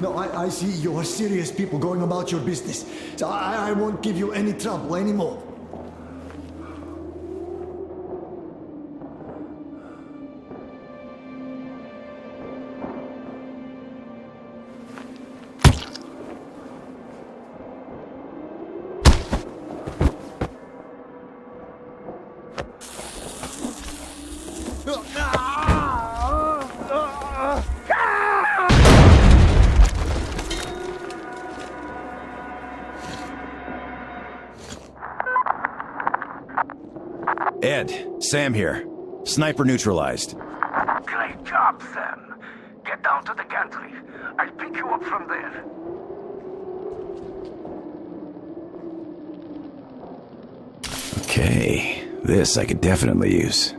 No, I see you are serious people going about your business. So I won't give you any trouble anymore. Ed, Sam here. Sniper neutralized. Great job, Sam. Get down to the gantry. I'll pick you up from there. Okay, this I could definitely use.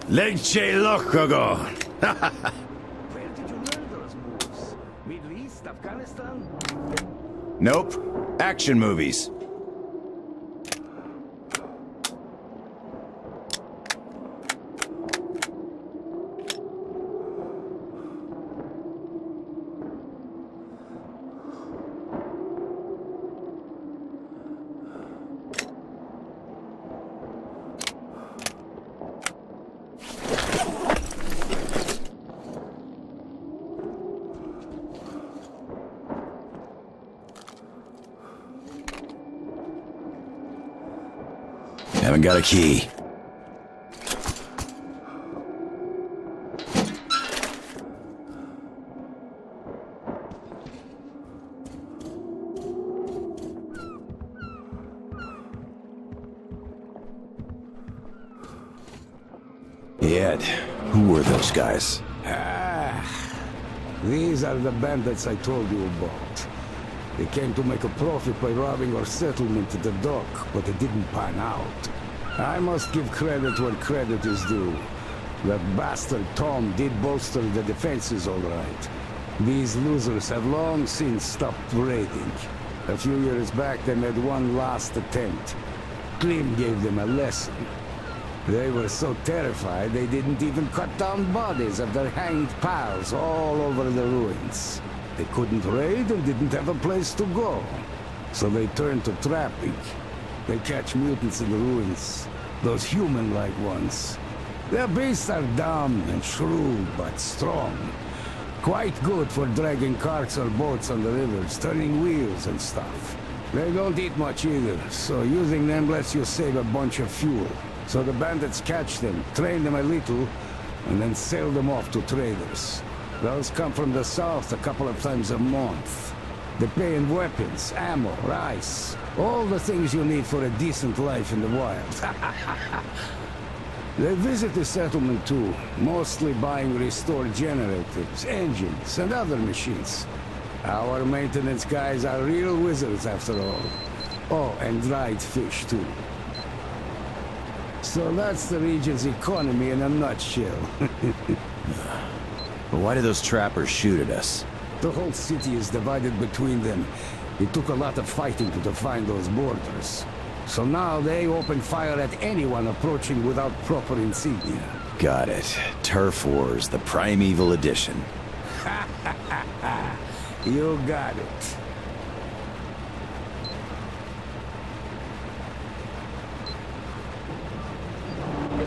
Legendado. Where did you learn those moves? Middle East, Afghanistan? Nope. Action movies. Haven't got a key. Ed, who were those guys? These are the bandits I told you about. They came to make a profit by robbing our settlement at the dock, but it didn't pan out. I must give credit where credit is due. That bastard Tom did bolster the defenses all right. These losers have long since stopped raiding. A few years back they made one last attempt. Klim gave them a lesson. They were so terrified they didn't even cut down bodies of their hanged pals all over the ruins. They couldn't raid and didn't have a place to go. So they turned to trapping. They catch mutants in the ruins. Those human-like ones. Their beasts are dumb and shrewd, but strong. Quite good for dragging carts or boats on the rivers, turning wheels and stuff. They don't eat much either, so using them lets you save a bunch of fuel. So the bandits catch them, train them a little, and then sell them off to traders. Those come from the south a couple of times a month. They pay in weapons, ammo, rice, all the things you need for a decent life in the wild. They visit the settlement too, mostly buying restored generators, engines, and other machines. Our maintenance guys are real wizards after all. Oh, and dried fish too. So that's the region's economy in a nutshell. But why do those trappers shoot at us? The whole city is divided between them. It took a lot of fighting to define those borders. So now they open fire at anyone approaching without proper insignia. Got it. Turf Wars, the primeval edition. You got it.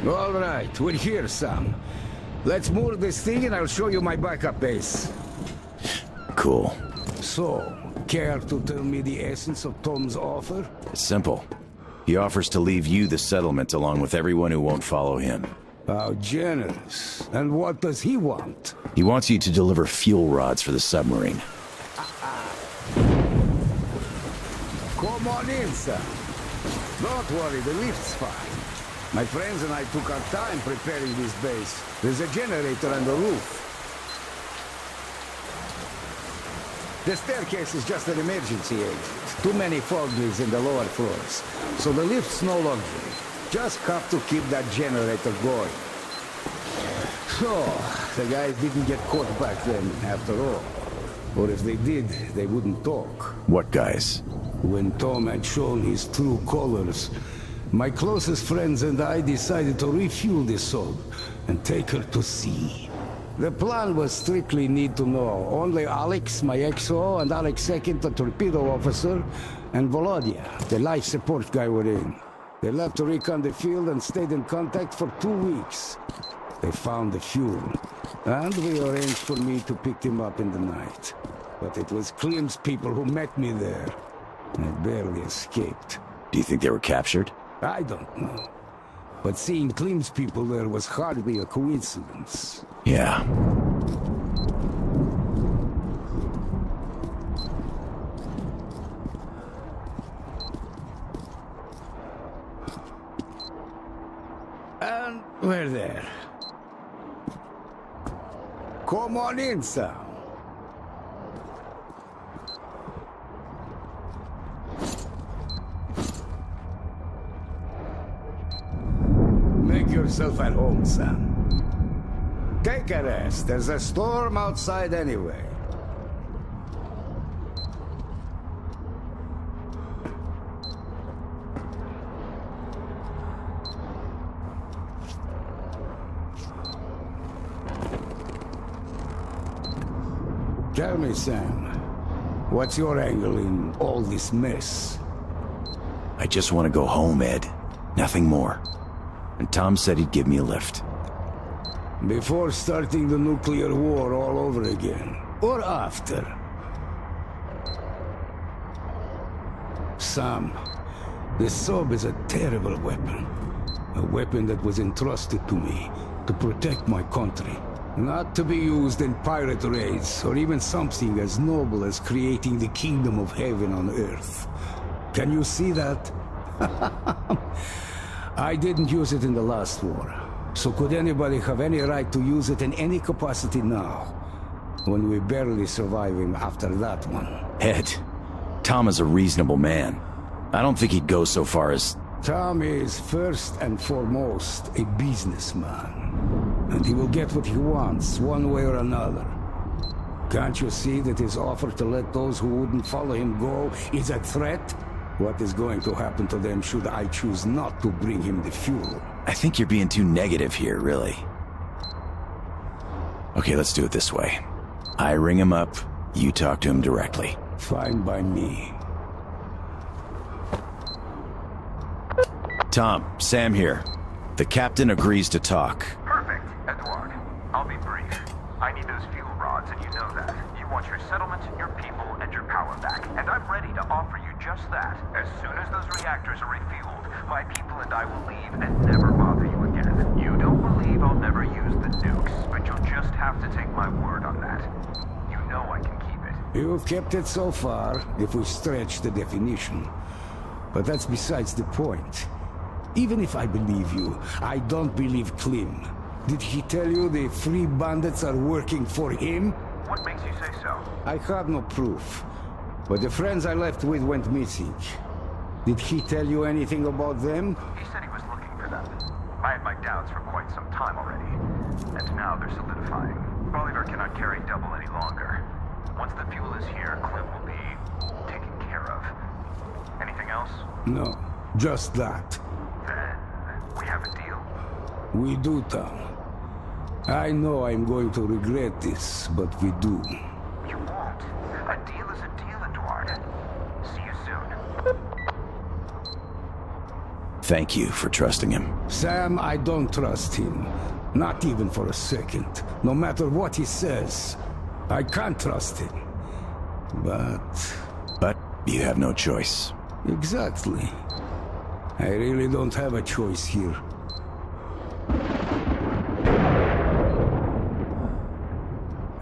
All right, we're here, Sam. Let's moor this thing and I'll show you my backup base. Cool. So, care to tell me the essence of Tom's offer? It's simple. He offers to leave you the settlement along with everyone who won't follow him. How generous. And what does he want? He wants you to deliver fuel rods for the submarine. Come on in, Sam. Don't worry, the lift's fine. My friends and I took our time preparing this base. There's a generator on the roof. The staircase is just an emergency exit. Too many foggies in the lower floors. So the lift's no luxury. Just have to keep that generator going. So, the guys didn't get caught back then, after all. Or if they did, they wouldn't talk. What guys? When Tom had shown his true colors, my closest friends and I decided to refuel this soul and take her to sea. The plan was strictly need to know. Only Alex, my XO, and Alex II, the torpedo officer, and Volodya, the life support guy, were in. They left to recon the field and stayed in contact for 2 weeks. They found the fuel, and we arranged for me to pick them up in the night. But it was Klim's people who met me there. I barely escaped. Do you think they were captured? I don't know. But seeing Klim's people there was hardly a coincidence. Yeah. We're there. Come on in, Sam. Make yourself at home, Sam. Take a rest. There's a storm outside anyway. Tell me, Sam, what's your angle in all this mess? I just want to go home, Ed. Nothing more. And Tom said he'd give me a lift. Before starting the nuclear war all over again, or after? Sam, the Sob is a terrible weapon. A weapon that was entrusted to me to protect my country. Not to be used in pirate raids, or even something as noble as creating the kingdom of heaven on earth. Can you see that? I didn't use it in the last war. So could anybody have any right to use it in any capacity now? When we barely survive him after that one. Ed, Tom is a reasonable man. I don't think he'd go so far as... Tom is first and foremost a businessman. And he will get what he wants, one way or another. Can't you see that his offer to let those who wouldn't follow him go is a threat? What is going to happen to them should I choose not to bring him the fuel? I think you're being too negative here, really. Okay, let's do it this way. I ring him up, you talk to him directly. Fine by me. Tom, Sam here. The captain agrees to talk. Perfect, Edward. I'll be brief. I need those fuel rods, and you know that. You want your settlement, your people, and your power back. And I'm ready to offer you just that. As soon as those reactors are refueled, my people and I will leave and never bother you again. You don't believe I'll never use the nukes, but you'll just have to take my word on that. You know I can keep it. You've kept it so far, if we stretch the definition. But that's besides the point. Even if I believe you, I don't believe Klim. Did he tell you the free bandits are working for him? What makes you say so? I have no proof. But the friends I left with went missing. Did he tell you anything about them? He said he was looking for them. I had my doubts for quite some time already. And now they're solidifying. Bolivar cannot carry double any longer. Once the fuel is here, Klim will be taken care of. Anything else? No, just that. Then we have a deal. We do, Tom. I know I'm going to regret this, but we do. You won't. A deal is a deal, Eduard. See you soon. Thank you for trusting him. Sam, I don't trust him. Not even for a second. No matter what he says. I can't trust him. But you have no choice. Exactly. I really don't have a choice here.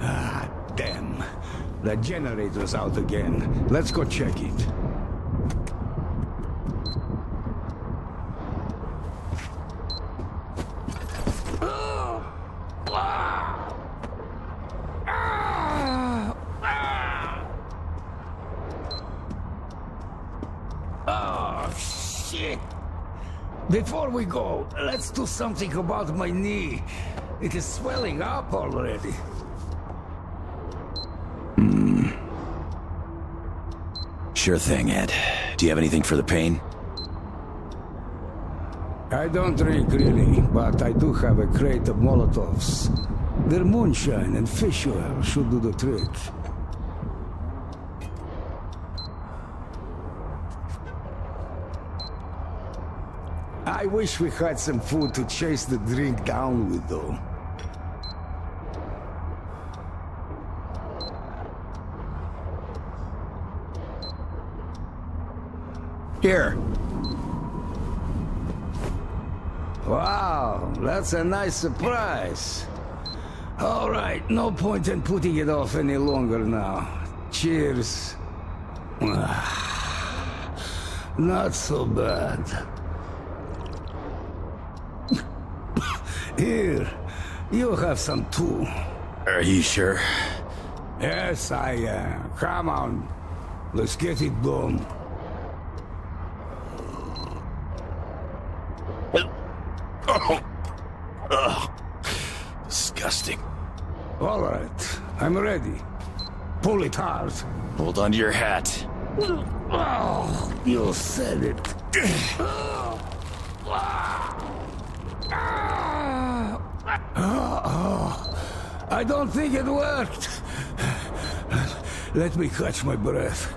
Ah, damn. The generator's out again. Let's go check it. Oh, shit. Before we go, let's do something about my knee. It is swelling up already. Sure thing, Ed. Do you have anything for the pain? I don't drink really, but I do have a crate of Molotovs. Their moonshine and fish oil should do the trick. I wish we had some food to chase the drink down with, though. Here. Wow, that's a nice surprise. All right, no point in putting it off any longer now. Cheers. Not so bad. Here, you have some too. Are you sure? Yes, I am. Come on. Let's get it done. Disgusting. All right, I'm ready. Pull it hard. Hold on to your hat. Oh, you said it. I don't think it worked. Let me catch my breath.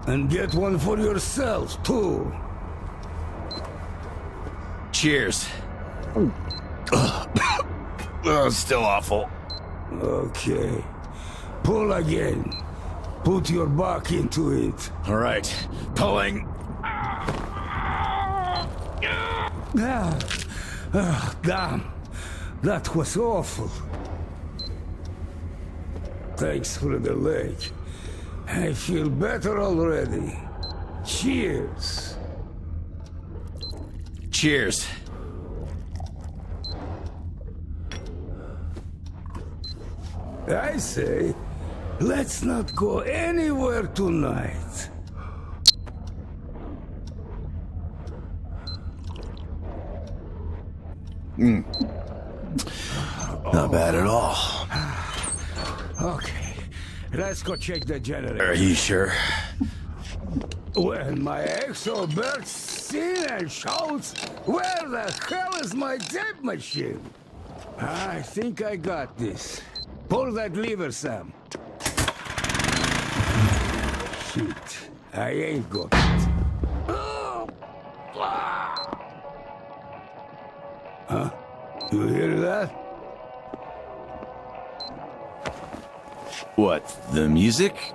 And get one for yourself, too. Cheers. Still awful. Okay. Pull again. Put your back into it. All right. Pulling. Damn. That was awful. Thanks for the leg. I feel better already. Cheers. Cheers. I say, let's not go anywhere tonight. Not bad at all. Okay, let's go check the generator. Are you sure? When my exo bursts in and shouts, where the hell is my tape machine? I think I got this. Pull that lever, Sam. Shit, I ain't got it. Huh? You hear that? What, the music?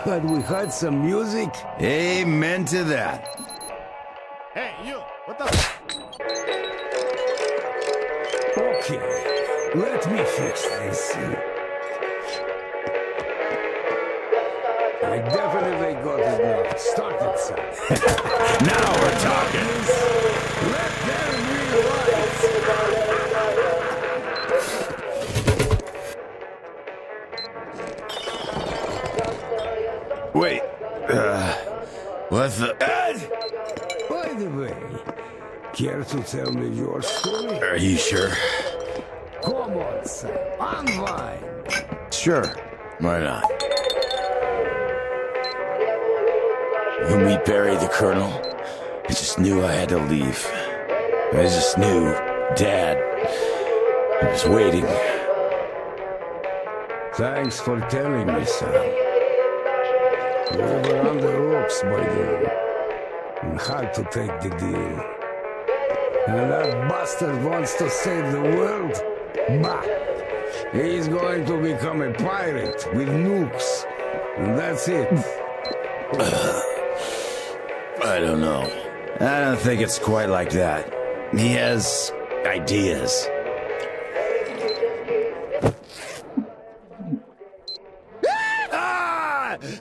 Had we had some music? Amen to that. Hey, you! What the? Okay, let me fix this. I definitely got it now. Start it, Sam. Now we're talking. Let them rewrite. Wait. What's the... By the way, care to tell me your story? Are you sure? Come on, Sam. Unwind. Sure. Why not? When we buried the Colonel, I just knew I had to leave. I just knew Dad was waiting. Thanks for telling me, Sam. We were on the ropes by then, and had to take the deal. And that bastard wants to save the world? Bah! He's going to become a pirate with nukes, and that's it. I don't know. I don't think it's quite like that. He has ideas.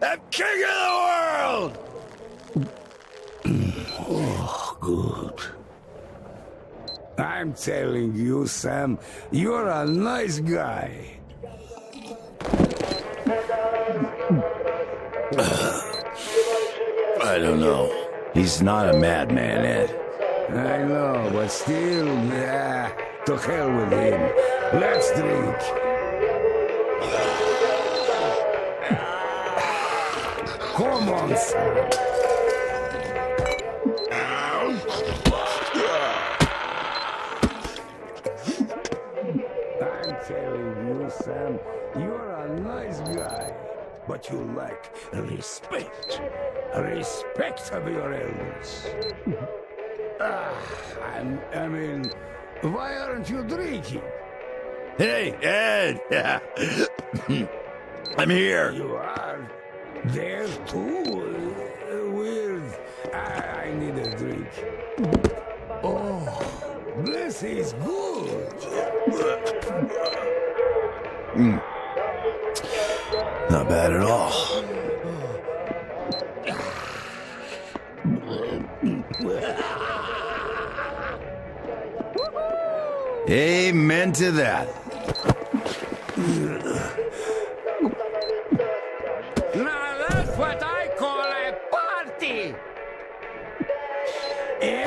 I'm king of the world! Oh, good. I'm telling you, Sam, you're a nice guy. I don't know. He's not a madman, Ed. I know, but still, to hell with him. Let's drink. Come on, Sam. I'm telling you, Sam, you're a nice guy, but you lack respect. Respect of your elders. I mean, why aren't you drinking? Hey, Ed! I'm here. You are? There too? Weird. I need a drink. Oh, this is good. Not bad at all. Amen to that. Now that's what I call a party. Yeah.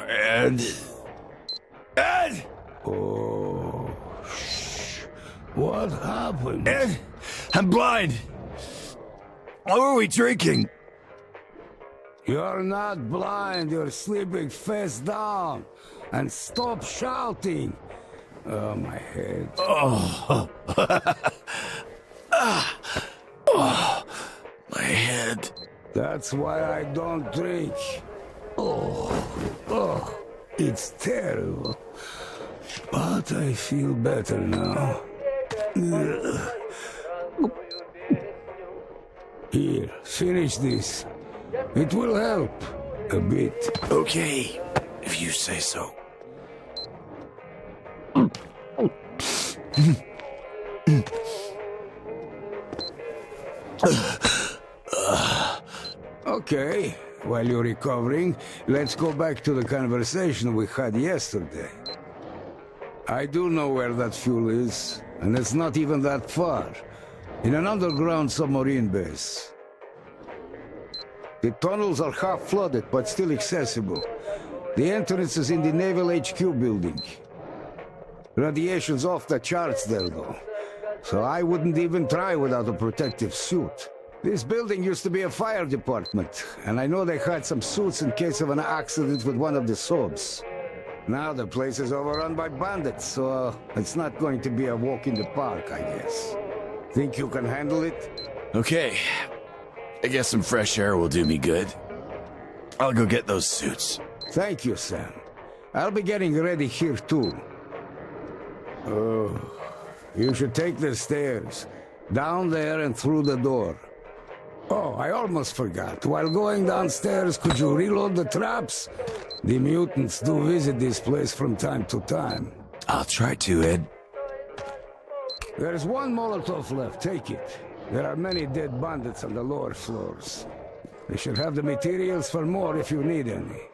Ed? Ed! Oh, shh. What happened? Ed! I'm blind! What were we drinking? You're not blind. You're sleeping face down. And stop shouting. Oh, my head. Oh. Oh, my head. That's why I don't drink. Oh, it's terrible. But I feel better now. Here, finish this. It will help a bit. Okay, if you say so. Okay, while you're recovering, let's go back to the conversation we had yesterday. I do know where that fuel is, and it's not even that far. In an underground submarine base. The tunnels are half flooded, but still accessible. The entrance is in the Naval HQ building. Radiation's off the charts there, though. So I wouldn't even try without a protective suit. This building used to be a fire department, and I know they had some suits in case of an accident with one of the subs. Now the place is overrun by bandits, so it's not going to be a walk in the park, I guess. Think you can handle it? Okay. I guess some fresh air will do me good. I'll go get those suits. Thank you, Sam. I'll be getting ready here, too. Oh, you should take the stairs. Down there and through the door. Oh, I almost forgot. While going downstairs, could you reload the traps? The mutants do visit this place from time to time. I'll try to, Ed. There's one Molotov left. Take it. There are many dead bandits on the lower floors. They should have the materials for more if you need any.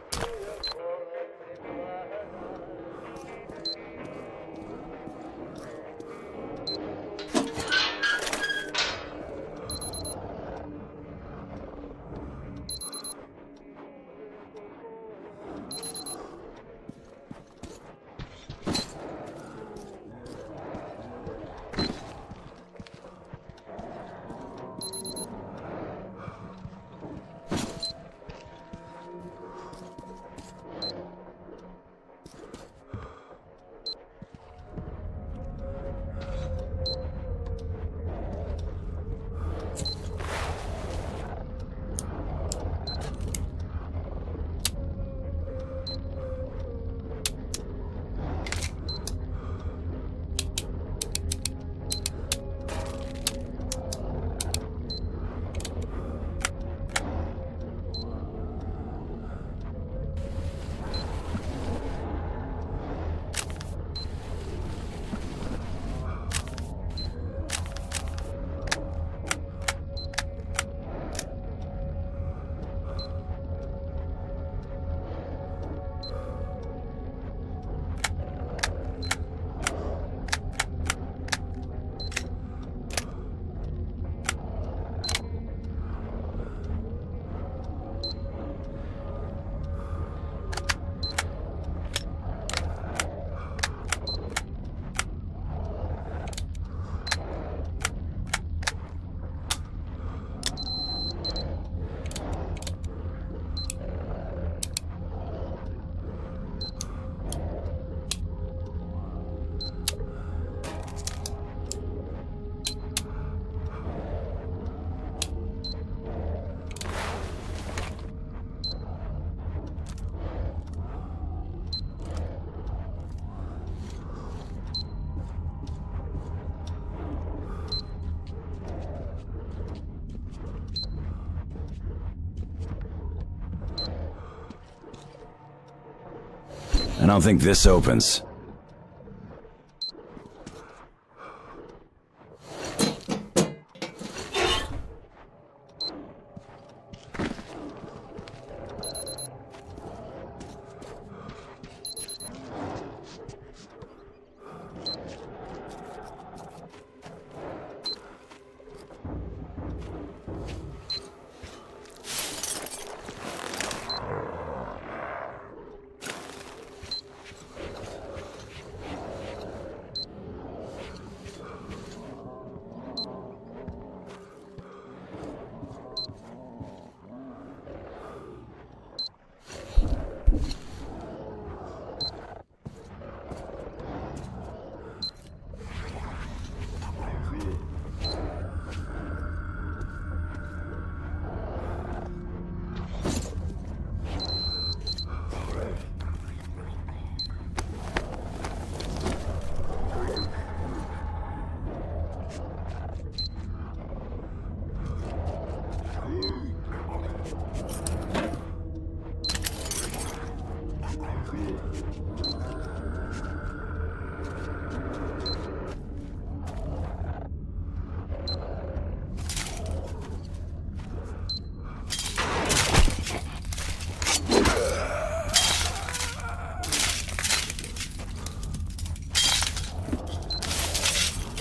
don't think this opens.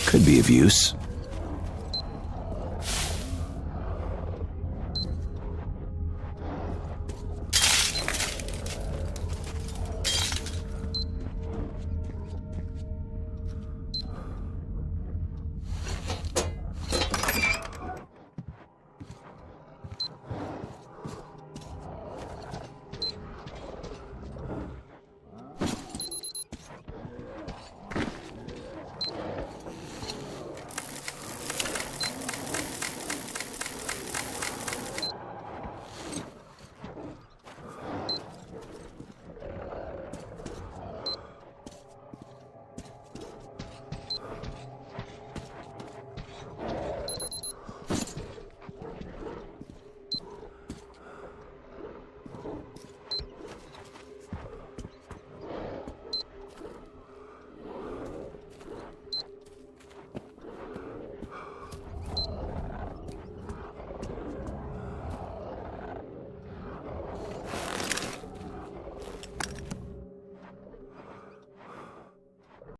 Could be of use.